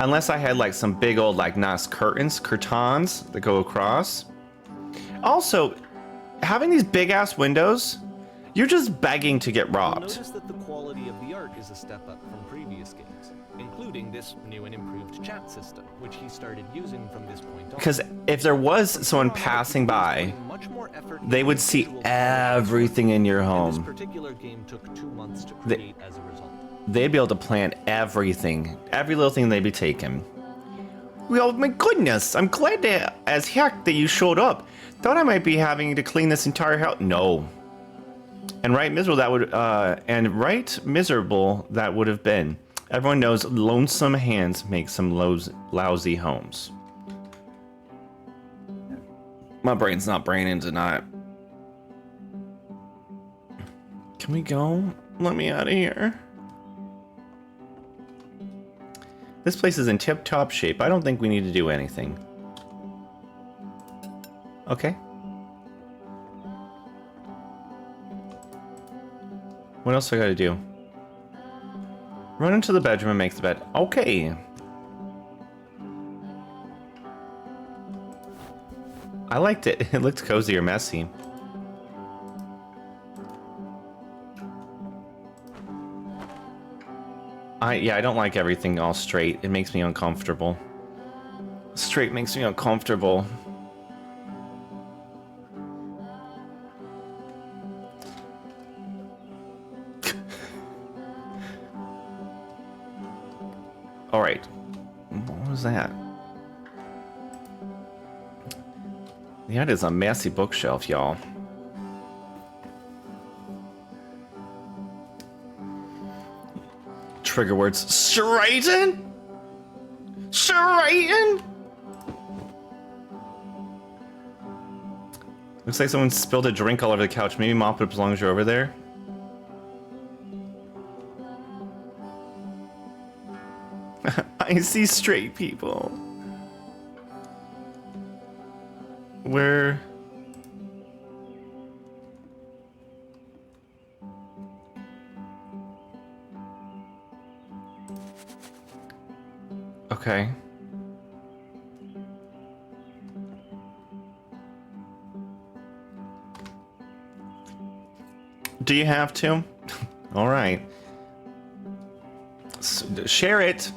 Unless I had like some big old like nice curtains that go across. Also, having these big ass windows, you're just begging to get robbed. Notice that the quality of the art is a step up from previous games, including this new and improved chat system, which he started using from this point on. Because if there was someone passing by, Much more effort they would into see visual everything in your and home. this particular game took 2 months to create as a result. They'd be able to plan everything, every little thing they'd be taking. Well, my goodness, I'm glad as heck that you showed up. Thought I might be having to clean this entire house. No. And right miserable that would have been. Everyone knows lonesome hands make some lousy homes. My brain's not braining tonight. Can we go? Let me out of here. This place is in tip-top shape. I don't think we need to do anything. Okay. What else do I gotta do? Run into the bedroom and make the bed. Okay. I liked it. It looked cozy or messy. I don't like everything all straight. It makes me uncomfortable. Straight makes me uncomfortable. All right. What was that? That is a messy bookshelf, y'all. Trigger words. Straighten? Straighten? Looks like someone spilled a drink all over the couch. Maybe mop it up as long as you're over there. I see straight people. Where? Okay. Do you have to? All right. Share it.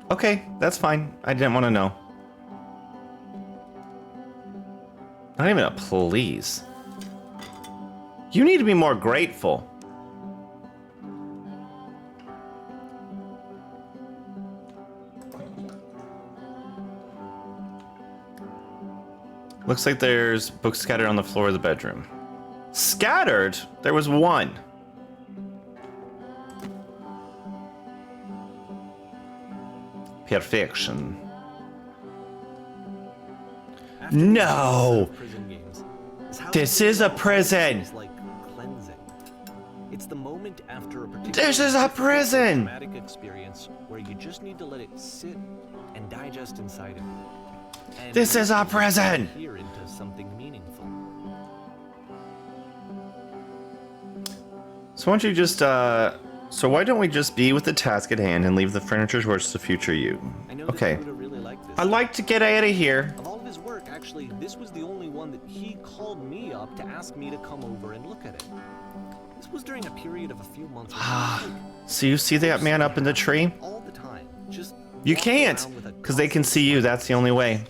Okay, that's fine. I didn't want to know. Not even a please. You need to be more grateful. Looks like there's books scattered on the floor of the bedroom. Scattered? There was one. Perfection. No! This is a prison! Like cleansing. It's the moment after a particular This is a prison! traumatic experience where you just need to let it sit and digest inside of you. And This is a prison! Here into something meaningful. So why don't you just, so why don't we just be with the task at hand and leave the furniture towards the future you? I know Okay. that Coda really liked this. I'd like to get out of here. Of all of his work, actually, this was the only one that he called me up to ask me to come over and look at it. This was during a period of a few months. So you see that man up in the tree? All the time. Just You walking can't, around with a because they can see you. That's the only way.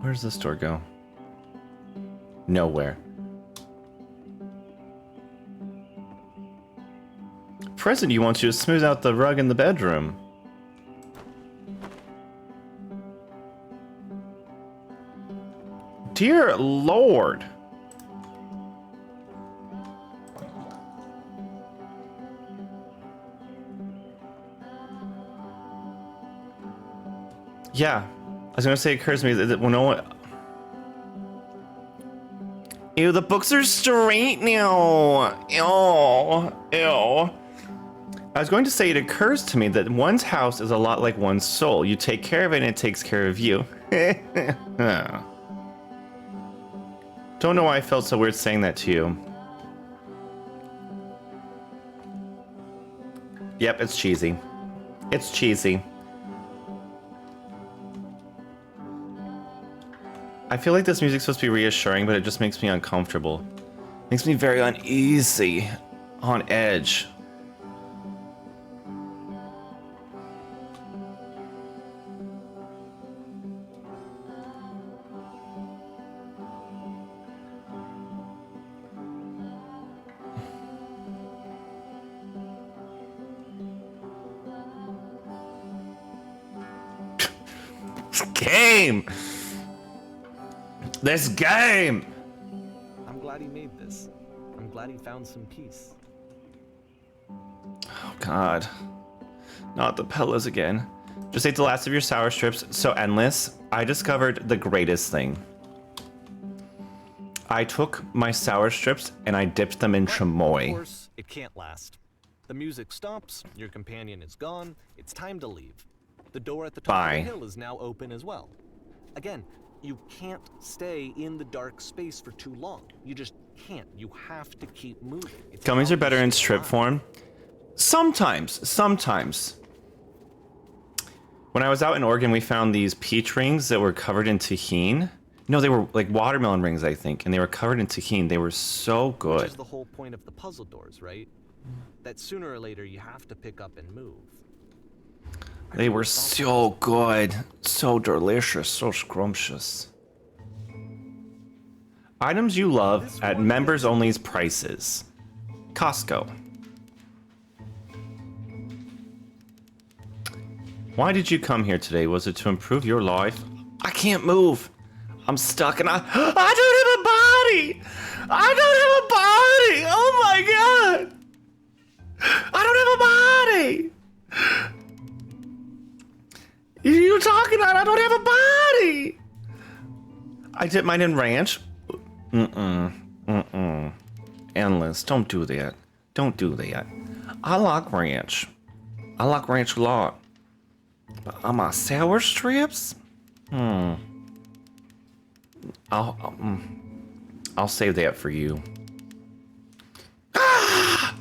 Where does this door go? Nowhere. Present, you want you to smooth out the rug in the bedroom. Dear Lord. Yeah, I was gonna say, it occurs to me that when no one. Ew, the books are straight now. Ew, ew. I was going to say, it occurs to me that one's house is a lot like one's soul. You take care of it and it takes care of you. Don't know why I felt so weird saying that to you. Yep, it's cheesy. It's cheesy. I feel like this music's supposed to be reassuring, but it just makes me uncomfortable. Makes me very uneasy. On edge. Game! This game! I'm glad he made this. I'm glad he found some peace. Oh god. Not the pillows again. Just ate the last of your sour strips, so endless. I discovered the greatest thing. I took my sour strips and I dipped them in Of chamoy. course, it can't last. The music stops, your companion is gone, it's time to leave. The door at the top Bye. of the hill is now open as well. Again, you can't stay in the dark space for too long. You just can't. You have to keep moving. It's Gummies how are better you in stay strip alive. form. Sometimes. When I was out in Oregon, we found these peach rings that were covered in tahini. No, they were like watermelon rings, I think, and they were covered in tahini. They were so Which good. is the whole point of the puzzle doors, right? That sooner or later you have to pick up and move. They were so good. So delicious. So scrumptious. Items you love at members only's prices. Costco. Why did you come here today? Was it to improve your life? I can't move. I'm stuck and I don't have a body. I don't have a body. Oh my god. I don't have a body. You're talking about I don't have a body. I did mine in ranch. Endless. Don't do that. Don't do that. I like ranch. I like ranch a lot. But on my sour strips? I'll save that for you. Ah!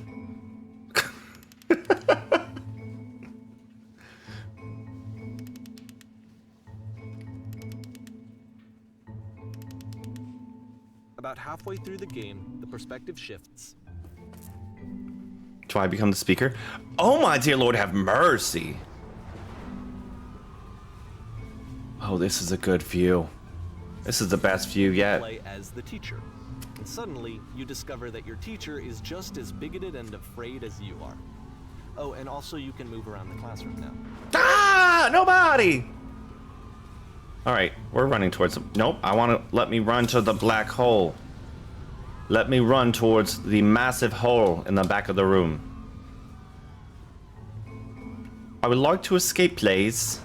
About halfway through the game, the perspective shifts. Do I become the speaker? Oh my dear Lord, have mercy. Oh, this is a good view. This is the best view yet. Play as the teacher. And suddenly, you discover that your teacher is just as bigoted and afraid as you are. Oh, and also you can move around the classroom now. Ah! Nobody! Alright, we're running towards them. Nope, I want to let me run to the black hole. Let me run towards the massive hole in the back of the room. I would like to escape, please.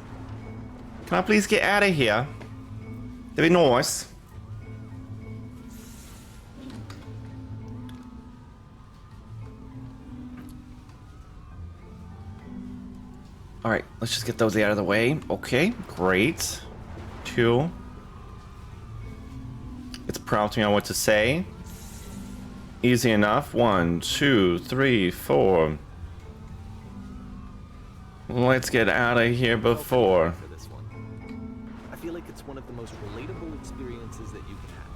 Can I please get out of here? That'd be nice. Alright, let's just get those out of the way. Okay, great. 2. It's prompting me on what to say. Easy enough. 1, 2, 3, 4. Let's get out of here before. For this one. I feel like it's one of the most relatable experiences that you can have.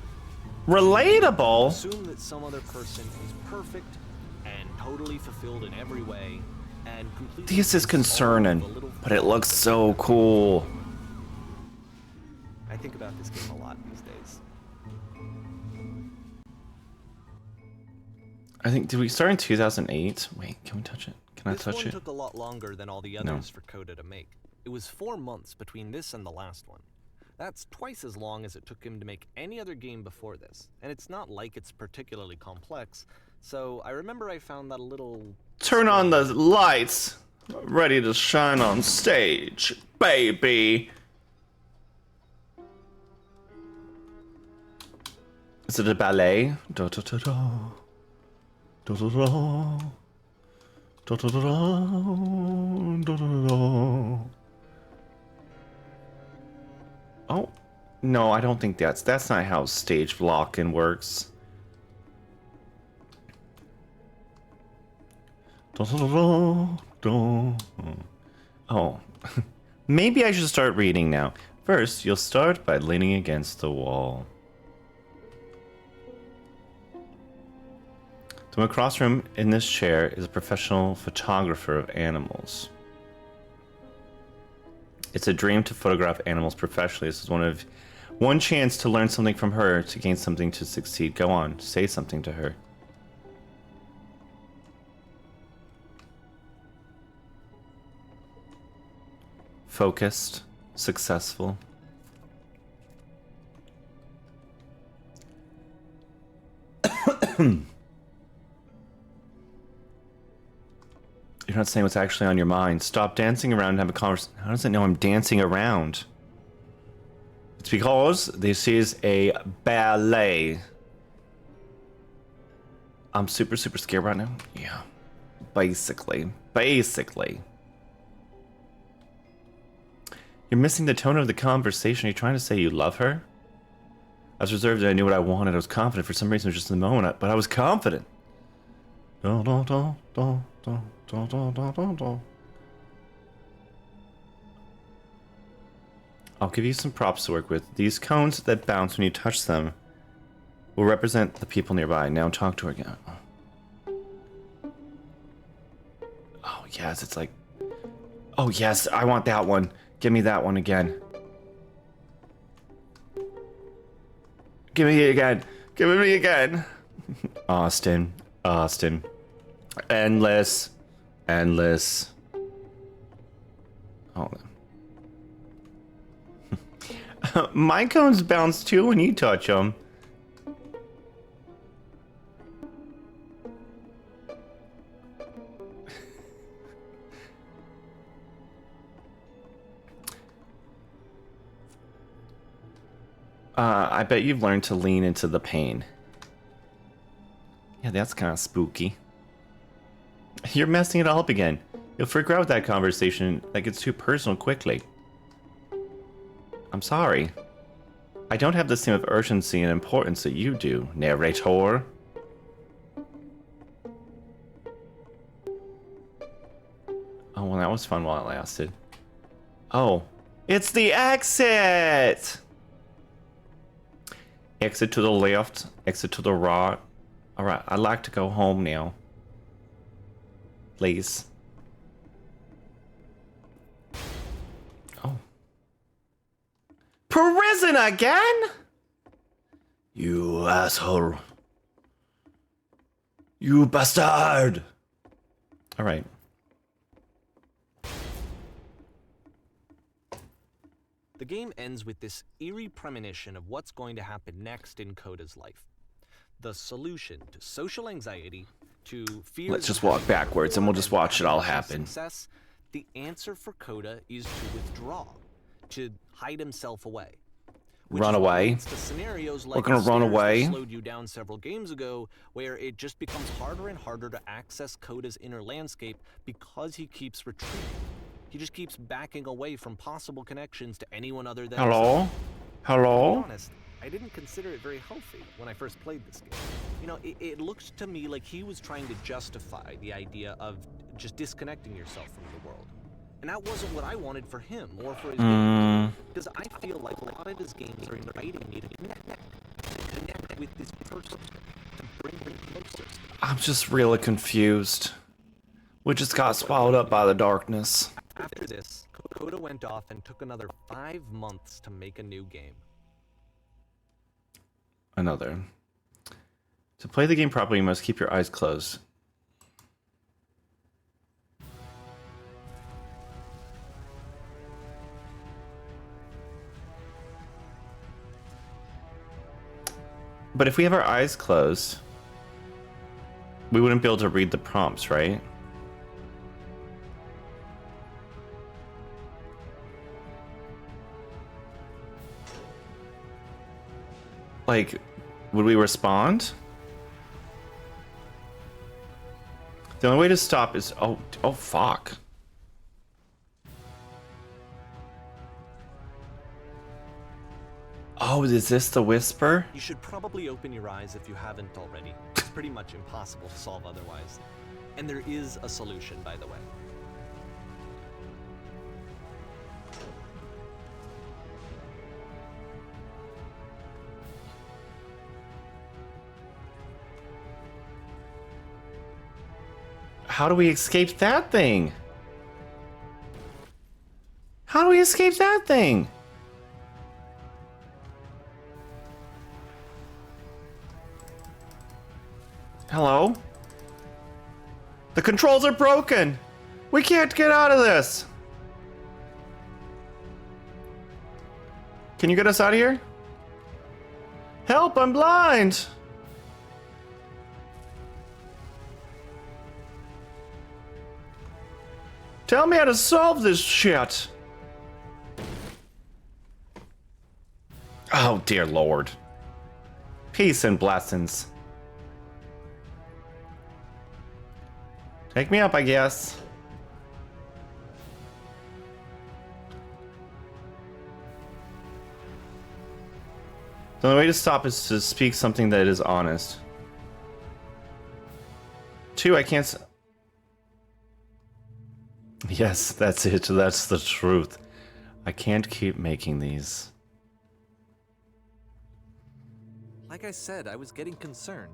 Relatable? Assume that some other person is perfect and totally fulfilled in every way and completely. This is concerning, but it looks so cool. I think about this game a lot these days. I think, did we start in 2008? Wait, can we touch it? Can I This touch one it? took a lot longer than all the others for Coda to make. It was 4 months between this and the last one. That's twice as long as it took him to make any other game before this, and it's not like it's particularly complex, so I remember I found that a little... Turn on the lights. Ready to shine on stage, baby. Is it a ballet? Da da da da. Da da da. Da da da da. Da da da. Oh, no, I don't think that's not how stage blocking works. Da da da da. Oh, maybe I should start reading now. First, you'll start by leaning against the wall. To my across room in this chair is a professional photographer of animals. It's a dream to photograph animals professionally. This is one chance to learn something from her, to gain something, to succeed. Go on, say something to her. Focused, successful. You're not saying what's actually on your mind. Stop dancing around and have a conversation. How does it know I'm dancing around? It's because this is a ballet. I'm super, super scared right now. Yeah. Basically. You're missing the tone of the conversation. Are you trying to say you love her? I was reserved and I knew what I wanted. I was confident. For some reason, it was just in the moment, but I was confident. I'll give you some props to work with. These cones that bounce when you touch them will represent the people nearby. Now talk to her again. Oh, yes, it's like... Oh, yes, I want that one. Give me that one again. Give me it again. Give it me again. Austin. Endless. Endless. Hold on. My cones bounce too when you touch them. I bet you've learned to lean into the pain. Yeah, that's kind of spooky. You're messing it all up again. You'll freak out with that conversation that gets too personal quickly. I'm sorry. I don't have the same of urgency and importance that you do, narrator. Oh, well, that was fun while it lasted. Oh, it's the exit! Exit to the left, exit to the right. Alright, I'd like to go home now. Please. Oh. Prison again? You asshole. You bastard! Alright. The game ends with this eerie premonition of what's going to happen next in Coda's life. The solution to social anxiety, to fear. Let's just walk backwards and we'll just watch it all happen. Success, the answer for Coda is to withdraw, to hide himself away. Run away. Scenarios like We're gonna run away. Slowed you down several games ago, where it just becomes harder and harder to access Coda's inner landscape because he keeps retreating. He just keeps backing away from possible connections to anyone other than Hello? himself. Hello? To be honest, I didn't consider it very healthy when I first played this game. You know, it looked to me like he was trying to justify the idea of just disconnecting yourself from the world. And that wasn't what I wanted for him or for his games. Because I feel like a lot of his games are inviting me to connect with this person, to bring him closer. I'm just really confused. We just got swallowed up by the darkness. After this, Coda went off and took another 5 months to make a new game. Another. To play the game properly, you must keep your eyes closed. But if we have our eyes closed, we wouldn't be able to read the prompts, right? Like, would we respond? The only way to stop is... Oh, fuck. Oh, is this the whisper? You should probably open your eyes if you haven't already. It's pretty much impossible to solve otherwise. And there is a solution, by the way. How do we escape that thing? How do we escape that thing? Hello? The controls are broken! We can't get out of this! Can you get us out of here? Help, I'm blind! Tell me how to solve this shit! Oh, dear Lord. Peace and blessings. Take me up, I guess. The only way to stop is to speak something that is honest. 2, I can't... Yes, that's it. That's the truth. I can't keep making these. Like I said, I was getting concerned.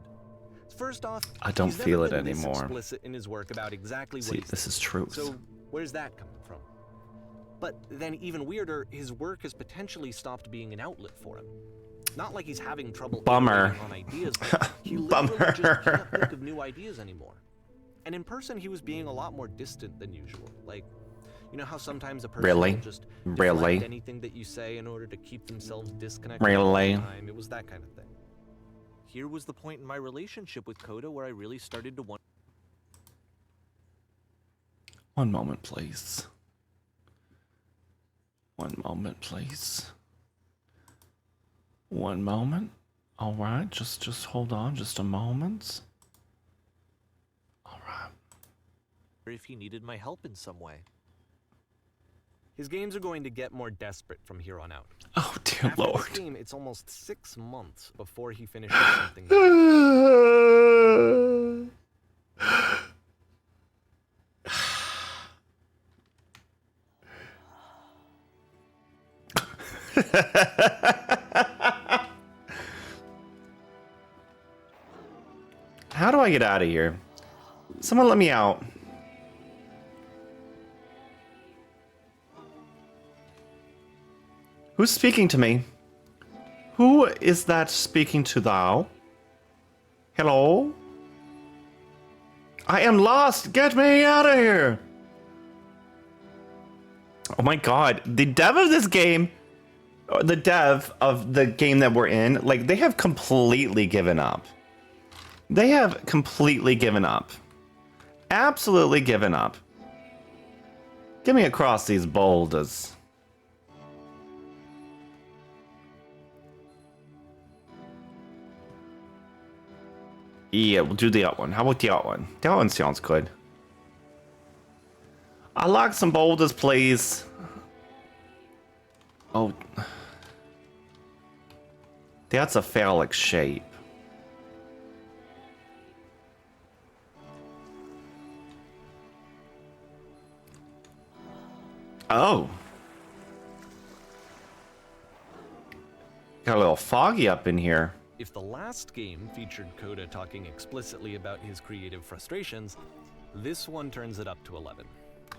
First off, I don't he's feel never it been this anymore. explicit in his work about exactly what See, he's this is thinking. truth. So where's that coming from? But then even weirder, his work has potentially stopped being an outlet for him. Not like he's having trouble Bummer. iterating on ideas. He literally just can't think of new ideas anymore. And in person, he was being a lot more distant than usual. Like, you know how sometimes a person Really? will just Really? deflect anything that you say in order to keep themselves disconnected Really? all the time? It was that kind of thing. Here was the point in my relationship with Coda where I really started to wonder. One moment, please. One moment, please. One moment. All right, just hold on, just a moment. All right. If he needed my help in some way. His games are going to get more desperate from here on out. Oh dear After Lord. this game, it's almost 6 months before he finishes something. New. How do I get out of here? Someone let me out. Who's speaking to me? Who is that speaking to thou? Hello? I am lost! Get me out of here! Oh my god, the dev of this game, or the dev of the game that we're in, like, they have completely given up. They have completely given up. Absolutely given up. Get me across these boulders. Yeah, we'll do the out one. How about the out one? The out one sounds good. I like some boulders, please. Oh. That's a phallic shape. Oh. Got a little foggy up in here. If the last game featured Coda talking explicitly about his creative frustrations, this one turns it up to 11.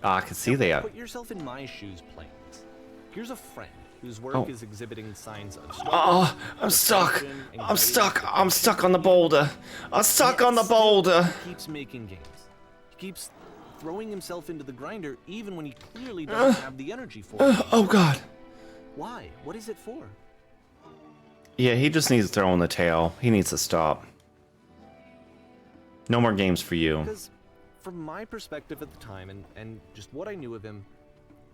Ah, I can see that. Put yourself in my shoes playing this. Here's a friend whose work is exhibiting signs of struggle. Oh, I'm stuck. depression, I'm anxiety, stuck. I'm stuck on the boulder. I'm stuck on the boulder. He keeps making games. He keeps throwing himself into the grinder even when he clearly doesn't have the energy for it. Oh god. Why? What is it for? Yeah, he just needs to throw in the tail. He needs to stop. No more games for you. Because from my perspective at the time and just what I knew of him,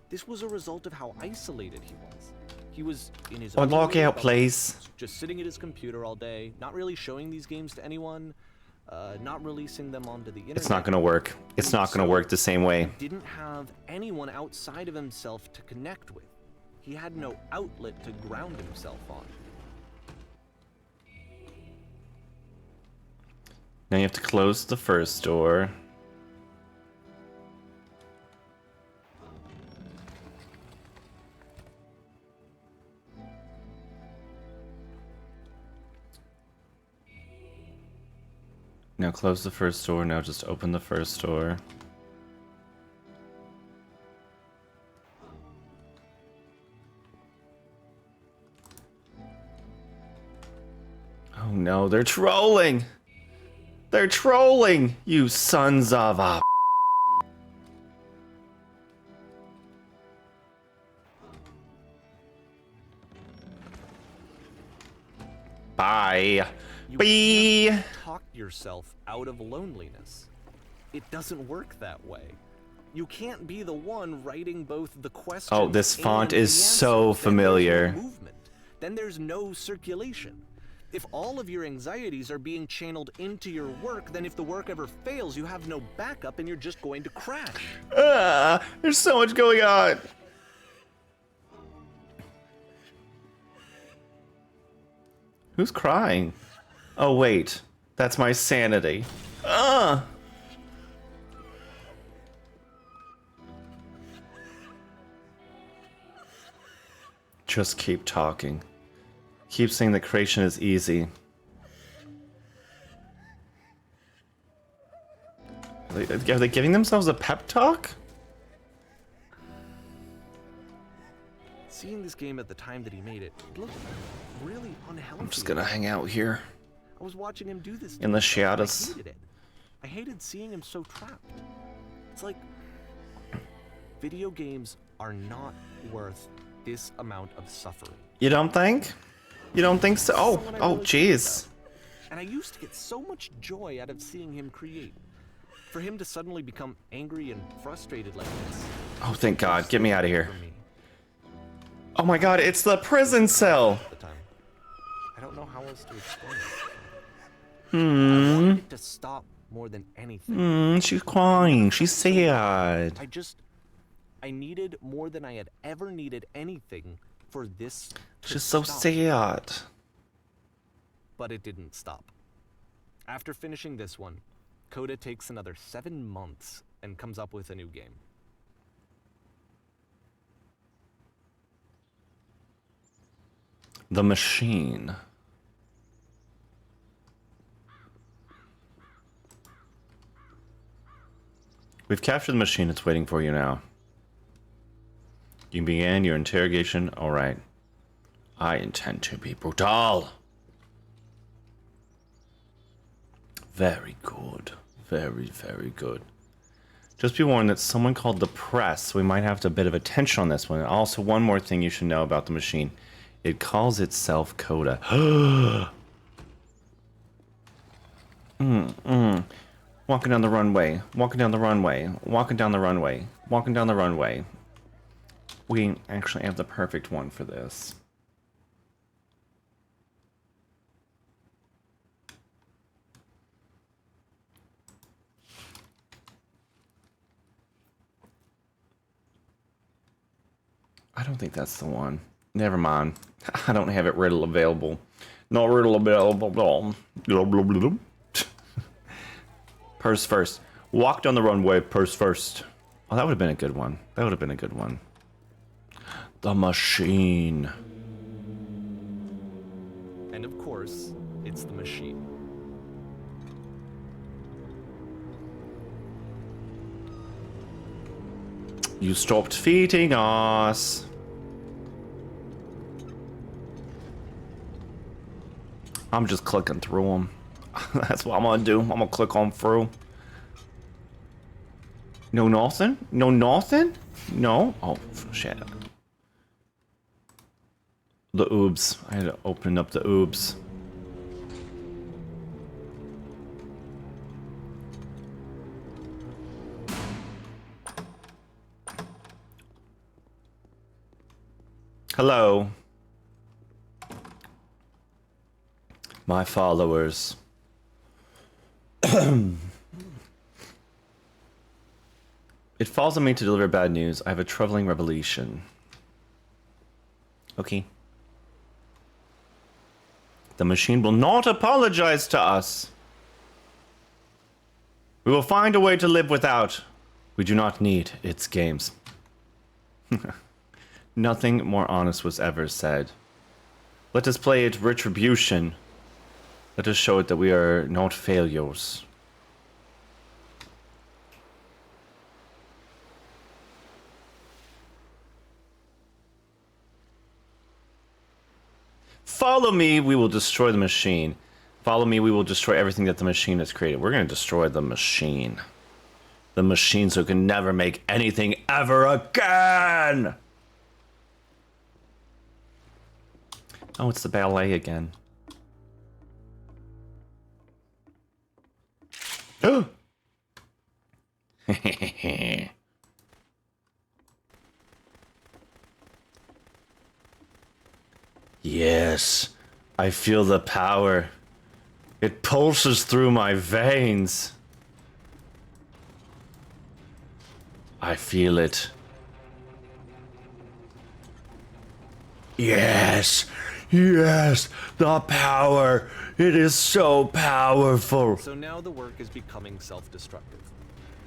this was a result of how isolated he was. He was in his own log little out, bubble, please. just sitting at his computer all day, not really showing these games to anyone, not releasing them onto the internet. It's not gonna work. It's not gonna work the same way. Didn't have anyone outside of himself to connect with. He had no outlet to ground himself on. Now you have to close the first door. Now close the first door. Now just open the first door. Oh no, they're trolling! They're trolling! You sons of a... Bye. You Bye. can't talk yourself out of loneliness. It doesn't work that way. You can't be the one writing both the questions. Oh, this font and is the so answers. familiar. Then there's no movement. Then there's no circulation. If all of your anxieties are being channeled into your work, then if the work ever fails, you have no backup and you're just going to crash. There's so much going on. Who's crying? Oh wait, that's my sanity. Just keep talking. Keep saying that creation is easy. Are they giving themselves a pep talk? Seeing this game at the time that he made it, it looked really unhealthy. I'm just gonna hang out here I was watching him do this in the to himself, and I shadows. hated it. I hated seeing him so trapped. It's like video games are not worth this amount of suffering. You don't think? You don't think so? Oh, Someone I oh, really cared jeez. about. And I used to get so much joy out of seeing him create. For him to suddenly become angry and frustrated like this. Oh, thank God. Get me out of here. For me Oh my God, it's the prison cell. at the time. I don't know how else to explain it. I Hmm. wanted it to stop more than anything. She's crying. She's sad. I needed more than I had ever needed anything for this to She's so stop. sad. But it didn't stop. After finishing this one, Coda takes another 7 months and comes up with a new game. The machine. We've captured the machine. It's waiting for you now. You began your interrogation. All right. I intend to be brutal. Very good. Very, very good. Just be warned that someone called the press. We might have a bit of attention on this one. Also, one more thing you should know about the machine. It calls itself Coda. Walking down the runway. Walking down the runway. Walking down the runway. Walking down the runway. We actually have the perfect one for this. I don't think that's the one. Never mind. I don't have it riddle available. No riddle available. Purse first. Walk down the runway, purse first. Oh, that would have been a good one. That would have been a good one. The machine. And of course, it's the machine. You stopped feeding us. I'm just clicking through them. That's what I'm gonna do. I'm gonna click on through. No nothing? No nothing? No? Oh, shit. The oobs. I had to open up the oobs. Hello. My followers. It falls on me to deliver bad news. I have a troubling revelation. Okay. The machine will not apologize to us. We will find a way to live without. We do not need its games. Nothing more honest was ever said. Let us play it retribution. Let us show it that we are not failures. Follow me, we will destroy the machine. Follow me, we will destroy everything that the machine has created. We're going to destroy the machine. The machine so it can never make anything ever again! Oh, it's the ballet again. Oh! Yes, I feel the power. It pulses through my veins. I feel it. Yes, yes, the power. It is so powerful. So now the work is becoming self-destructive.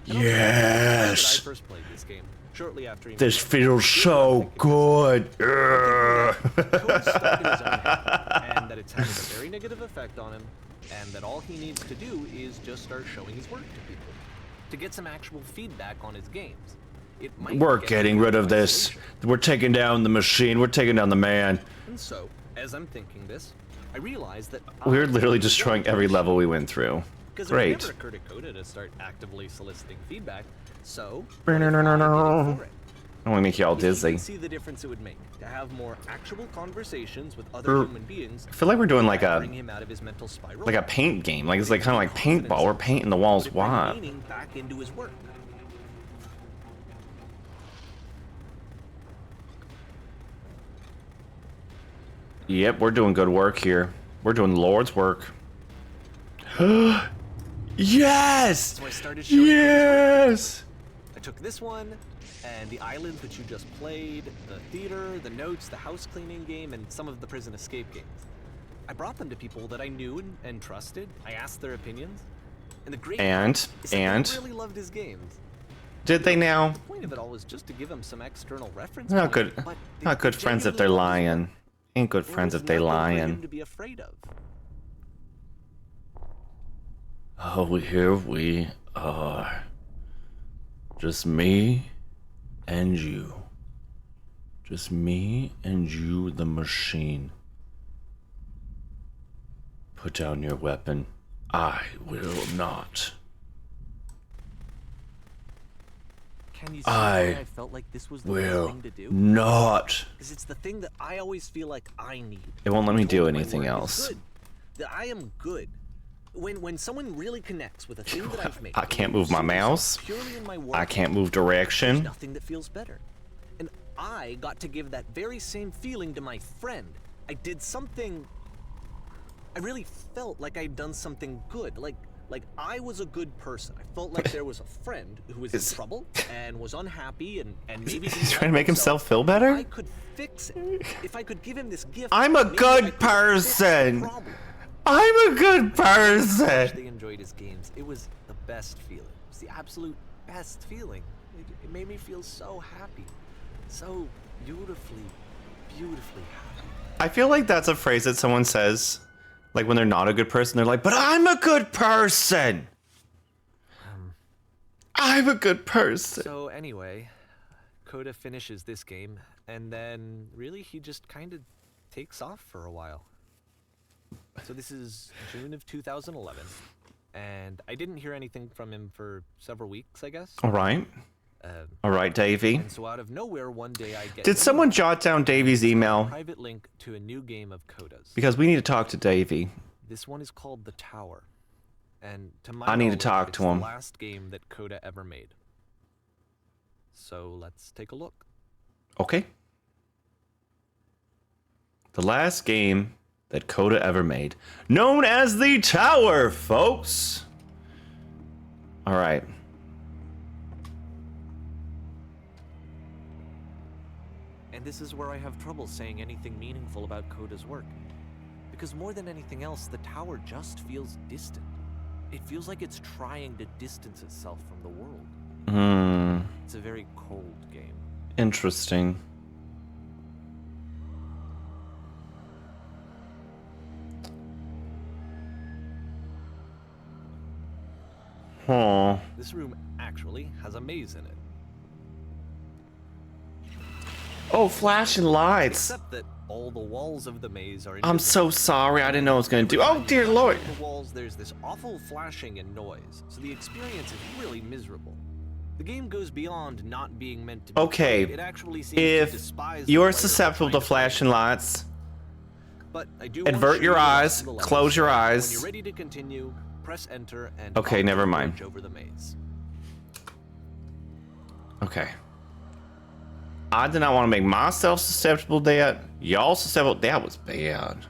Yes. I first played this game shortly after he This feels so good. Coda's stuck in his own head, and that it's having a very negative effect on him, and that all he needs to do is just start showing his work to people to get some actual feedback on his games. It might We're get getting him rid of into this. isolation. We're taking down the machine. We're taking down the man. And so, as I'm thinking this, I realize that We're literally destroying every level we went through. because Great. it would never occur to Coda to start actively soliciting feedback. So, No, no, no, no, no. I want to make you all You dizzy. can see the difference it would make to have more actual conversations with other human beings. I feel like we're doing like bring a him out of his mental spiral. paint game. Like it's like kind of like paintball. We're painting the walls But it bring wide. meaning back into his work. Yep, we're doing good work here. We're doing the Lord's work. Yes! So I started showing Yes! I took this one, and the island which you just played, the theater, the notes, the house cleaning game, and some of the prison escape games. I brought them to people that I knew and trusted. I asked their opinions. And the great And part is that they really loved his games. did they now? The point of it all was just to give him some external reference. Not point, good. but Not good they friends if they're genuinely loved his work. lying. Ain't good There friends was if they nothing for him lying. to be afraid of. Oh, here we are. Just me and you. Just me and you, the machine. Put down your weapon. I will not. Can you see I why I felt like this was the right Will thing to do? not. Because it's the thing that I always feel like I need. It won't let me do Told my anything work is else. good, that I am good. When someone really connects with a thing that I've made, I can't move my mouse. purely in my work, I can't move there's direction. nothing that feels better. And I got to give that very same feeling to my friend. I did something. I really felt like I'd done something good. Like I was a good person. I felt like there was a friend who was in trouble and was unhappy and maybe He's trying to make himself feel better? I could fix it. If I could give him this gift. I'm a maybe good I could fix the person. problem. I'm a good person. They enjoyed his games. It was the best feeling. It was the absolute best feeling. It made me feel so happy. So beautifully, beautifully happy. I feel like that's a phrase that someone says, like when they're not a good person, they're like, but I'm a good person. I'm a good person. So anyway, Coda finishes this game, and then really he just kind of takes off for a while. So this is June of 2011, and I didn't hear anything from him for several weeks, I guess. All right. All right, Davey. And so out of nowhere, one day I get Did someone jot down Davey's a email? private link to a new game of Coda's. Because we need to talk to Davey. This one is called The Tower, and to my I need to knowledge, talk it's to him. the last game that Coda ever made. So let's take a look. Okay. The last game that Coda ever made, known as The Tower, folks. All right. And this is where I have trouble saying anything meaningful about Coda's work. Because more than anything else, the tower just feels distant. It feels like it's trying to distance itself from the world. It's a very cold game. Interesting. Huh. This room actually has a maze in it. Oh, flashing lights. Except that all the walls of the maze are I'm so sorry. I didn't know what I was going to do. Oh, dear Lord. On the walls, there's this awful flashing and noise, so the experience is really miserable. The game goes beyond not being meant to be. Okay, It actually seems to if despise the you're players susceptible trying to flashing lights, But I do want to invert show your you the rest eyes, of the levels. close your When eyes. you're ready to continue, press enter and Okay, follow never the mind. bridge over the maze. Okay. I did not want to make myself susceptible to that. Y'all susceptible. That was bad.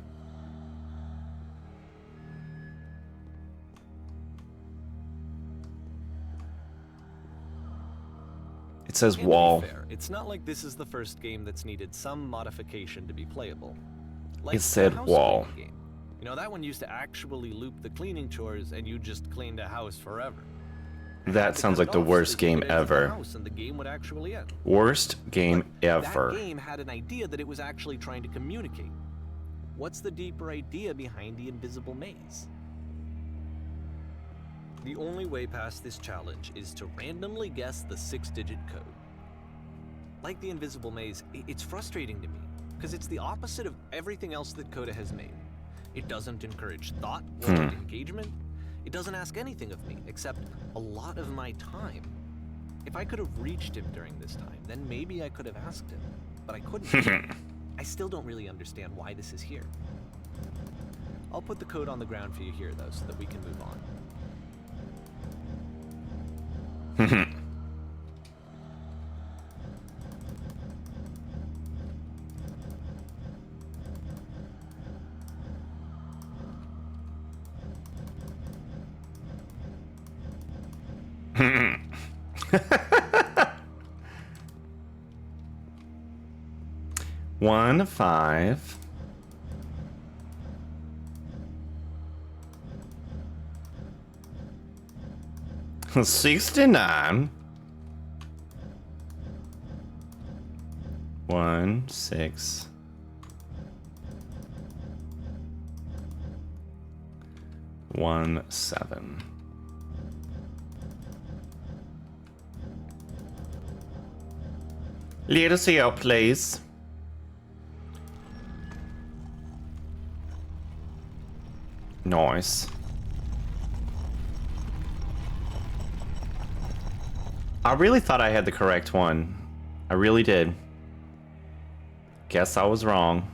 It says And to be wall. fair, it's not like this is the first game that's needed some modification to be playable. Like It said the house wall. cleaning game. You know, that one used to actually loop the cleaning chores and you just cleaned a house forever. That To sounds cut like it the off so worst that you game could exit the ever. house and the game would actually end. Worst game ever. That game had an idea that it was actually trying to communicate. What's the deeper idea behind the invisible maze? The only way past this challenge is to randomly guess the 6-digit code. Like the invisible maze, it's frustrating to me, because it's the opposite of everything else that Coda has made. It doesn't encourage thought or engagement. It doesn't ask anything of me, except a lot of my time. If I could have reached him during this time, then maybe I could have asked him. But I couldn't. I still don't really understand why this is here. I'll put the code on the ground for you here, though, so that we can move on. One, 5. $69. 1, 6. 1, 7. Let us see out, please. Nice. I really thought I had the correct one. I really did. Guess I was wrong.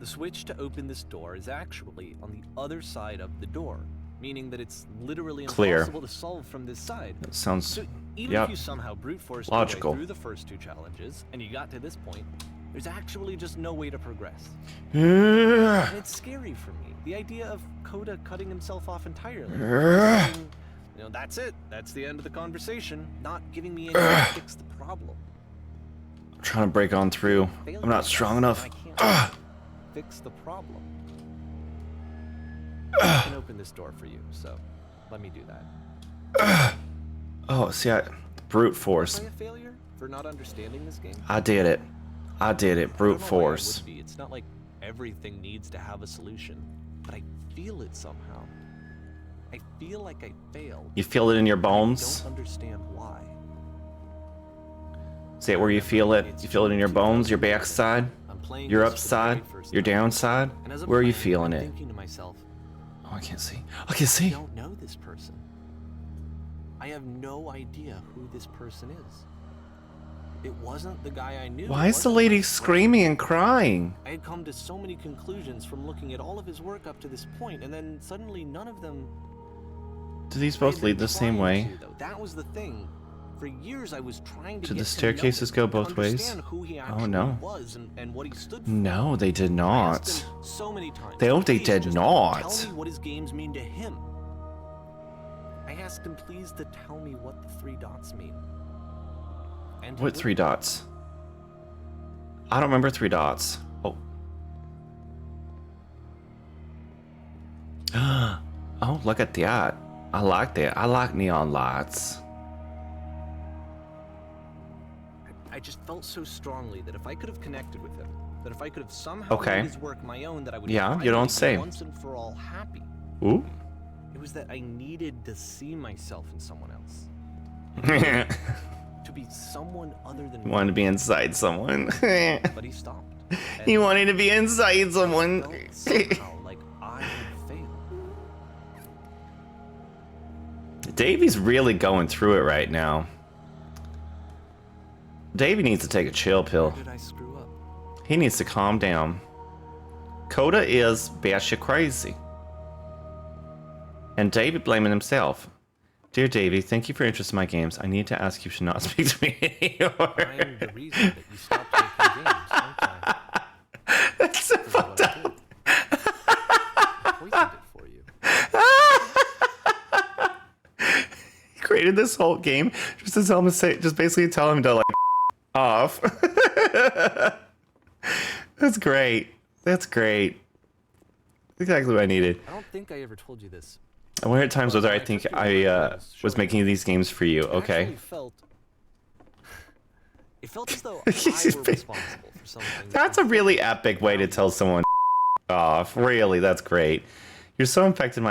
The switch to open this door is actually on the other side of the door, meaning that it's literally Clear. impossible to solve from this side. That sounds So even Yep. if you somehow brute forced Logical. your way through the first 2 challenges and you got to this point, there's actually just no way to progress. Ugh. And it's scary for me. The idea of Coda cutting himself off entirely. Saying, that's it. That's the end of the conversation. Not giving me any way to fix the problem. I'm trying to break on through. I'm not strong enough. I can't fix the problem. I can open this door for you, so let me do that. Oh, see, brute Am force. I a failure for not understanding this game? I did it. I did it. I Brute don't know why I force. would be. It's not like everything needs to have a solution, but I feel it somehow. I feel like I failed. You feel it in your I bones? don't understand why. See it where you feel it? You feel it in your bones, your backside, I'm playing your this for the upside, very first your time. downside? And as a Where are you player, feeling I'm it? thinking to myself, Oh, I can't see. I can I see. don't know this person. I have no idea who this person is. It wasn't the guy I knew. Why It is the wasn't lady my screaming and crying? I had come to so many conclusions from looking at all of his work up to this point, and then suddenly none of them. Do these I both had been lead the same trying way? to, though. That was the thing. For years, I was trying to Did get the to staircases know him, go to both ways? understand who he actually no. was and what he stood for. No, they did I not. asked him so many times. They "Please, did just not. Tell me what his games mean to him. I asked him please to tell me what the 3 dots mean. And he What 3 wouldn't. dots? I don't remember 3 dots. Oh. Oh, look at that. I like that. I like neon lights. I just felt so strongly that if I could have connected with him, that if I could have somehow Okay. made his work my own, that I would Yeah, you finally don't be say. once and for all happy. Ooh. It was that I needed to see myself in someone else. To be someone other than me. Wanted to be inside someone. But he stopped. He And wanted to be inside someone. felt somehow like I had failed. Davey's really going through it right now. Davey needs to take a chill pill. Where did I screw up? He needs to calm down. Coda is batshit crazy. And Davey blaming himself. Dear Davey, thank you for your interest in my games. I need to ask you to not speak to me anymore. I'm the reason that you stopped making games, aren't I? That's so This is fucked what I up. did. I poisoned it for you. He created this whole game just to tell him to say, just basically tell him to like off. That's great. That's great. Exactly what I needed. I don't think I ever told you this. I wonder at times whether I think I was making these games for you. It Okay. actually felt. It felt as though I were responsible for something. That's a really epic way to tell someone off. Really, that's great. You're so infected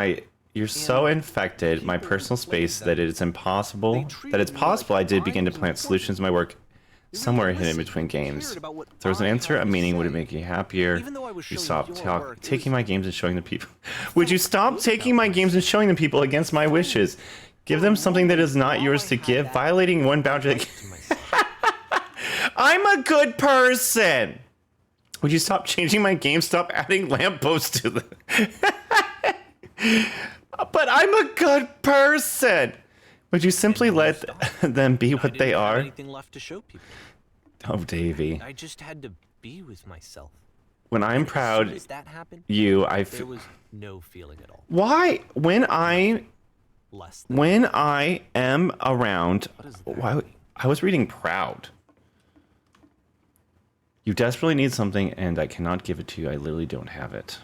my personal space that it is impossible. That it's possible I did begin to plant solutions in my work somewhere really hidden listened between and cared games. about what If there was an I answer, had a to meaning, would it say. make you happier? Even though I was You showing stop your work, it taking was- my games and showing the people. Would you stop good taking about my games and showing the people against my wishes? Give them something that is not yours to give, violating one boundary. to myself. I'm a good person. Would you stop changing my game? Stop adding lampposts to them. But I'm a good person. Would you simply let them be I what didn't they have are? anything left to show people. Oh, Davy. I just had to be with myself. When I'm As soon proud, as that happened, you, there was no feeling at all. why? When I Less than. When I am around, What does that why? mean? I was reading proud. You desperately need something, and I cannot give it to you. I literally don't have it.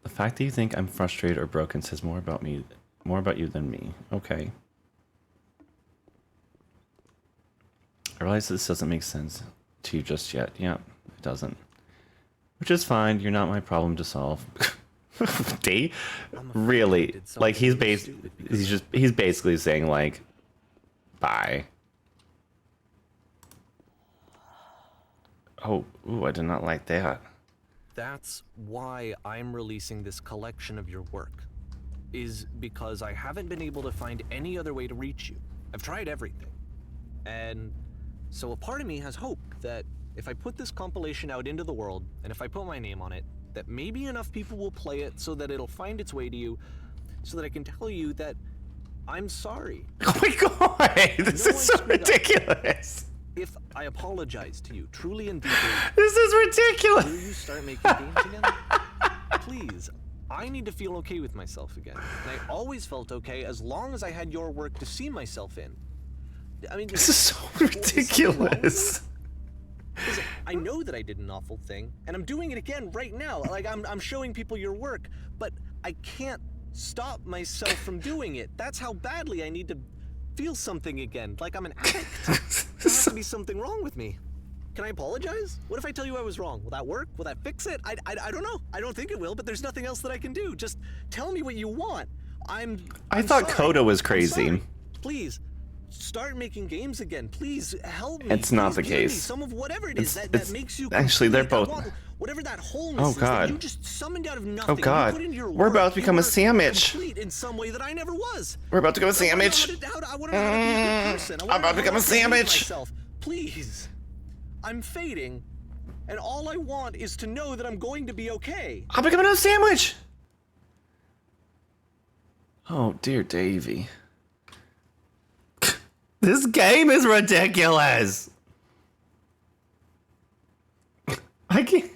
The fact that you think I'm frustrated or broken says more about me, more about you than me. Okay. I realize this doesn't make sense to you just yet. Yeah, it doesn't. Which is fine. You're not my problem to solve. Dave, really? did Like something stupid because he's basically saying like, bye. Oh, ooh, I did not like that. That's why I'm releasing this collection of your work. Is because I haven't been able to find any other way to reach you. I've tried everything. And so a part of me has hope that if I put this compilation out into the world, and if I put my name on it, that maybe enough people will play it so that it'll find its way to you, so that I can tell you that I'm sorry. Oh my god, this No is so one screwed up. ridiculous. If I apologize to you, truly and deeply, This is will ridiculous. you start making games again? Please, I need to feel okay with myself again. And I always felt okay as long as I had your work to see myself in. I mean, This is so is something wrong with me? ridiculous. 'Cause I know that I did an awful thing, and I'm doing it again right now. Like I'm showing people your work, but I can't stop myself from doing it. That's how badly I need to feel something again. Like I'm an addict. There has to be something wrong with me. Can I apologize? What if I tell you I was wrong? Will that work? Will that fix it? I don't know. I don't think it will, but there's nothing else that I can do. Just tell me what you want. I'm thought sorry. Coda was I'm crazy. sorry. Please, start making games again. Please help me. It's not Please the give me case. some of whatever it is that it's- makes you actually, they're complete. I both- want whatever that wholeness Oh, is that God. you just summoned out of nothing. You God. put into your We're work. about to become You a were sandwich. complete in some way that I never was. We're about to go a I wanna know sandwich. I want to know how to be a good person. I wanna I'm about to know become how a behave sandwich. myself. Please. I'm fading, and all I want is to know that I'm going to be okay. I'm becoming a sandwich. Oh dear Davy. This game is ridiculous. I can't.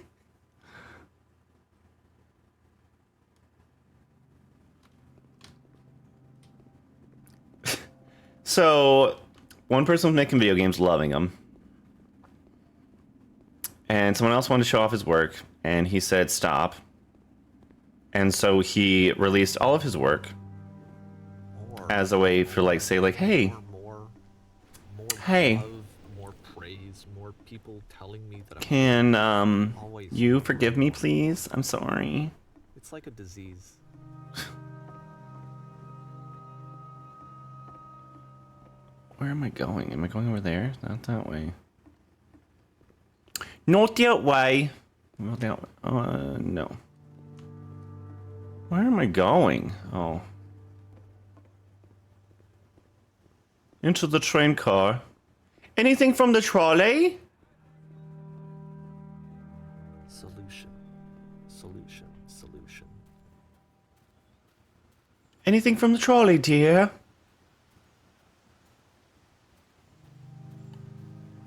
So, one person was making video games, loving them. And someone else wanted to show off his work, and he said stop. And so he released all of his work More, as a way for like say like, hey, more Hey. love, more praise, more people telling me that I'm can always. you forgive me please? I'm sorry. It's like a disease. Where am I going? Am I going over there? Not that way. Not that way. Not that way. No. Where am I going? Oh. Into the train car. Anything from the trolley? Solution. Solution. Solution. Anything from the trolley, dear?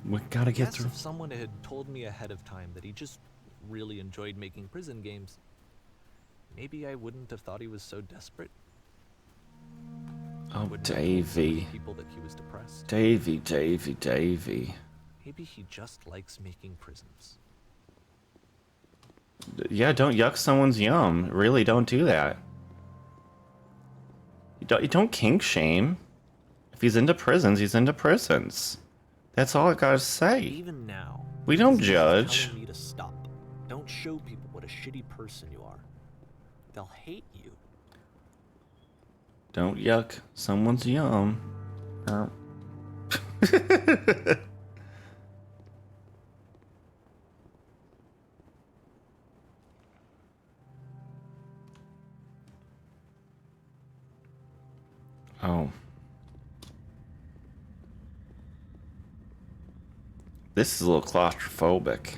We gotta get Guess through. if someone had told me ahead of time that he just really enjoyed making prison games, maybe I wouldn't have thought he was so desperate. Oh, Wouldn't have told Davy. people that he was depressed. Davy, Davy, Davy. Maybe he just likes making prisons. Yeah, don't yuck someone's yum. Really, don't do that. You don't kink shame. If he's into prisons, he's into prisons. That's all I gotta say. Even now, We don't he's judge. telling me to stop. Don't show people what a shitty person you are. They'll hate you. Don't yuck someone's yum. Oh. Oh. This is a little claustrophobic.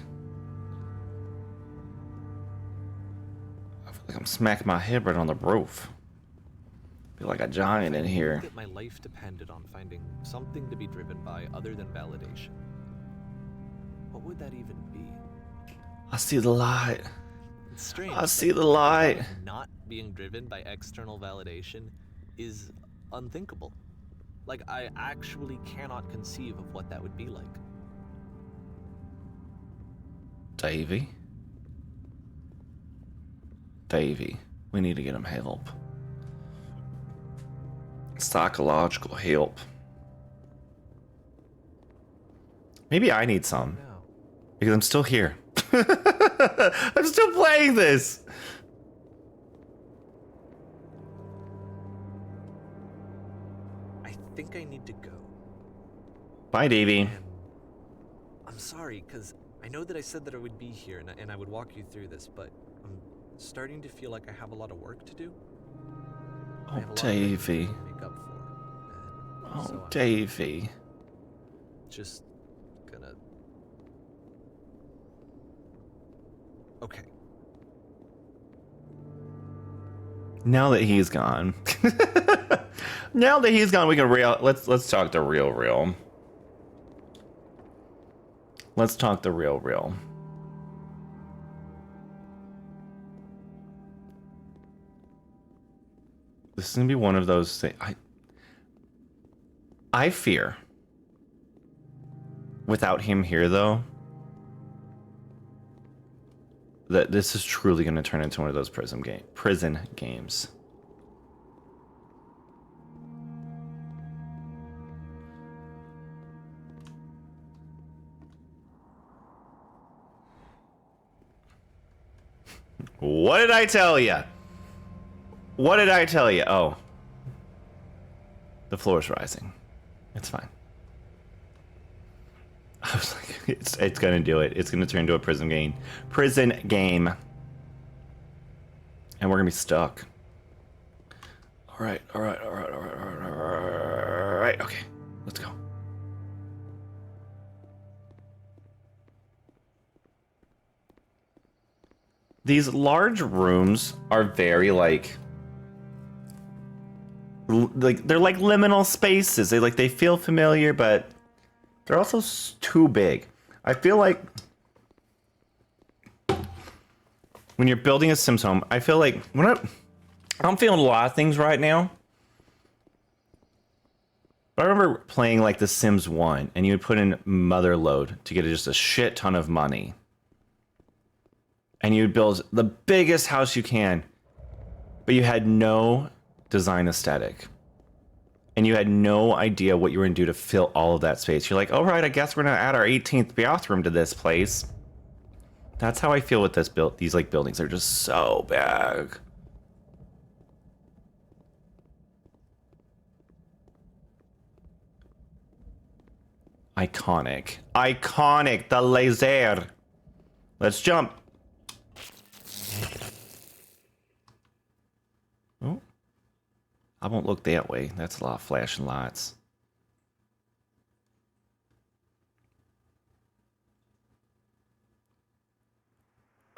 I feel like I'm smacking my head right on the roof. I feel like a giant in here. That my life depended on finding something to be driven by other than validation. What would that even be? I see the light. It's strange. I see the light. Not being driven by external validation is unthinkable. Like, I actually cannot conceive of what that would be like. Davey? Davey, we need to get him help. Psychological help. Maybe I need some. No. Because I'm still here. I'm still playing this. I think I need to go. Bye, Davey. And I'm sorry, because I know that I said that I would be here and I would walk you through this, but I'm starting to feel like I have a lot of work to do. I Oh, have a lot of things Davey. to make up for. And Oh, so I'm Davey. just gonna... Okay. Now that he's gone. Now that he's gone, we can let's talk the real. Let's talk the real. This is gonna be one of those things. I fear. Without him here, though, that this is truly gonna turn into one of those prison games. What did I tell you? What did I tell you? Oh. The floor is rising. It's fine. I was like, it's gonna do it. It's gonna turn into a prison game. And we're gonna be stuck. Alright. Okay. Let's go. These large rooms are very like they're like liminal spaces. They feel familiar, but they're also too big. I feel like when you're building a Sims home, I feel like I'm feeling a lot of things right now. I remember playing like The Sims 1, and you would put in Motherlode to get just a shit ton of money. And you would build the biggest house you can, but you had no design aesthetic. And you had no idea what you were going to do to fill all of that space. You're like, all right, I guess we're going to add our 18th bathroom to this place. That's how I feel with these like buildings. They're just so big. Iconic, the laser. Let's jump. Oh, I won't look that way. That's a lot of flashing lights.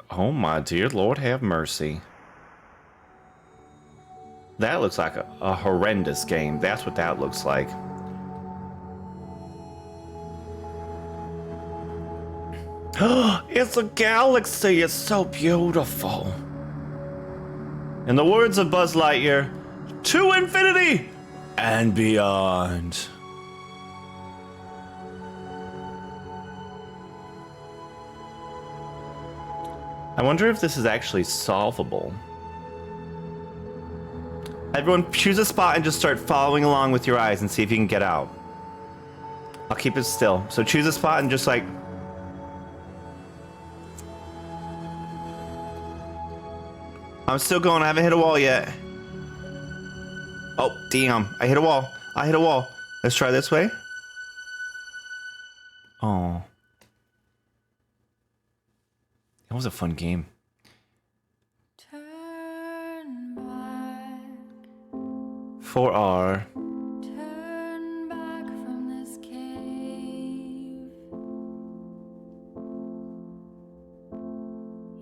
Oh my dear Lord, have mercy. That looks like a horrendous game. That's what that looks like. It's a galaxy. It's so beautiful. In the words of Buzz Lightyear, to infinity and beyond. I wonder if this is actually solvable. Everyone choose a spot and just start following along with your eyes and see if you can get out. I'll keep it still. So choose a spot and just like... I'm still going, I haven't hit a wall yet. Oh, damn. I hit a wall. I hit a wall. Let's try this way. Oh. That was a fun game. Turn back, 4R. turn back from this cave.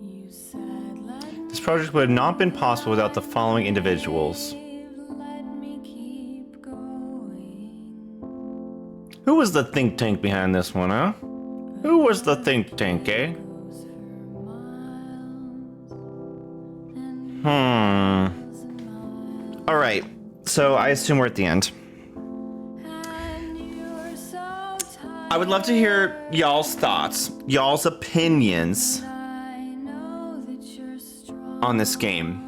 You said let This project would have not been possible without the following individuals. let me keep going. Who was the think tank behind this one, huh? Who was the think tank, eh? Goes for miles and Hmm. miles and miles. All right. So I assume we're at the end. And you're so tired. I would love to hear y'all's thoughts, y'all's opinions I know that you're strong. on this game.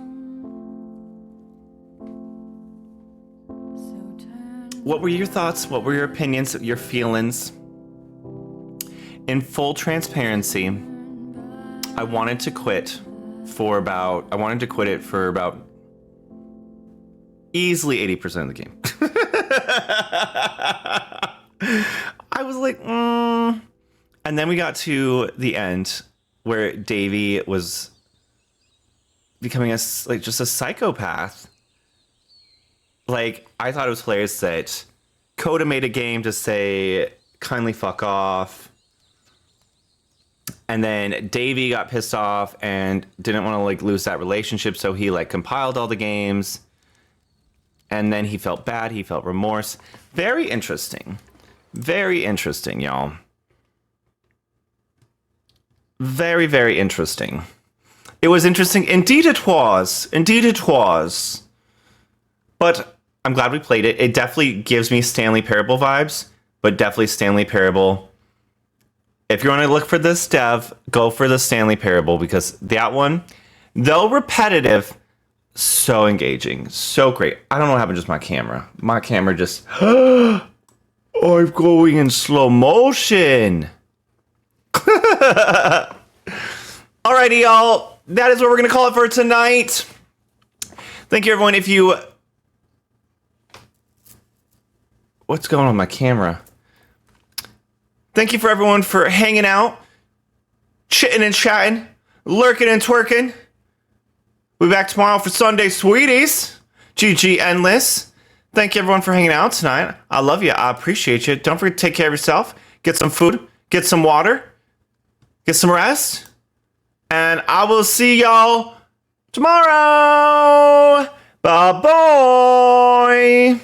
So turn What were your thoughts? What were your opinions, your feelings? In full transparency, I wanted to quit it for about easily 80% of the game. I was like, And then we got to the end where Davy was becoming just a psychopath. Like, I thought it was hilarious that Coda made a game to say, kindly fuck off. And then Davey got pissed off and didn't want to lose that relationship, so he compiled all the games. And then he felt bad, he felt remorse. Very interesting. Very interesting, y'all. Very, very interesting. It was interesting. Indeed it was. Indeed it was. But I'm glad we played it. It definitely gives me Stanley Parable vibes, but definitely Stanley Parable. If you want to look for this dev, go for the Stanley Parable, because that one, though repetitive, so engaging, so great. I don't know what happened to my camera. My camera just, I'm going in slow motion. Alrighty, y'all. That is what we're going to call it for tonight. Thank you, everyone. What's going on with my camera? Thank you for everyone for hanging out, chitting and chatting, lurking and twerking. We'll be back tomorrow for Sunday Sweeties. GG Endless. Thank you everyone for hanging out tonight. I love you. I appreciate you. Don't forget to take care of yourself. Get some food. Get some water. Get some rest. And I will see y'all tomorrow. Bye-bye.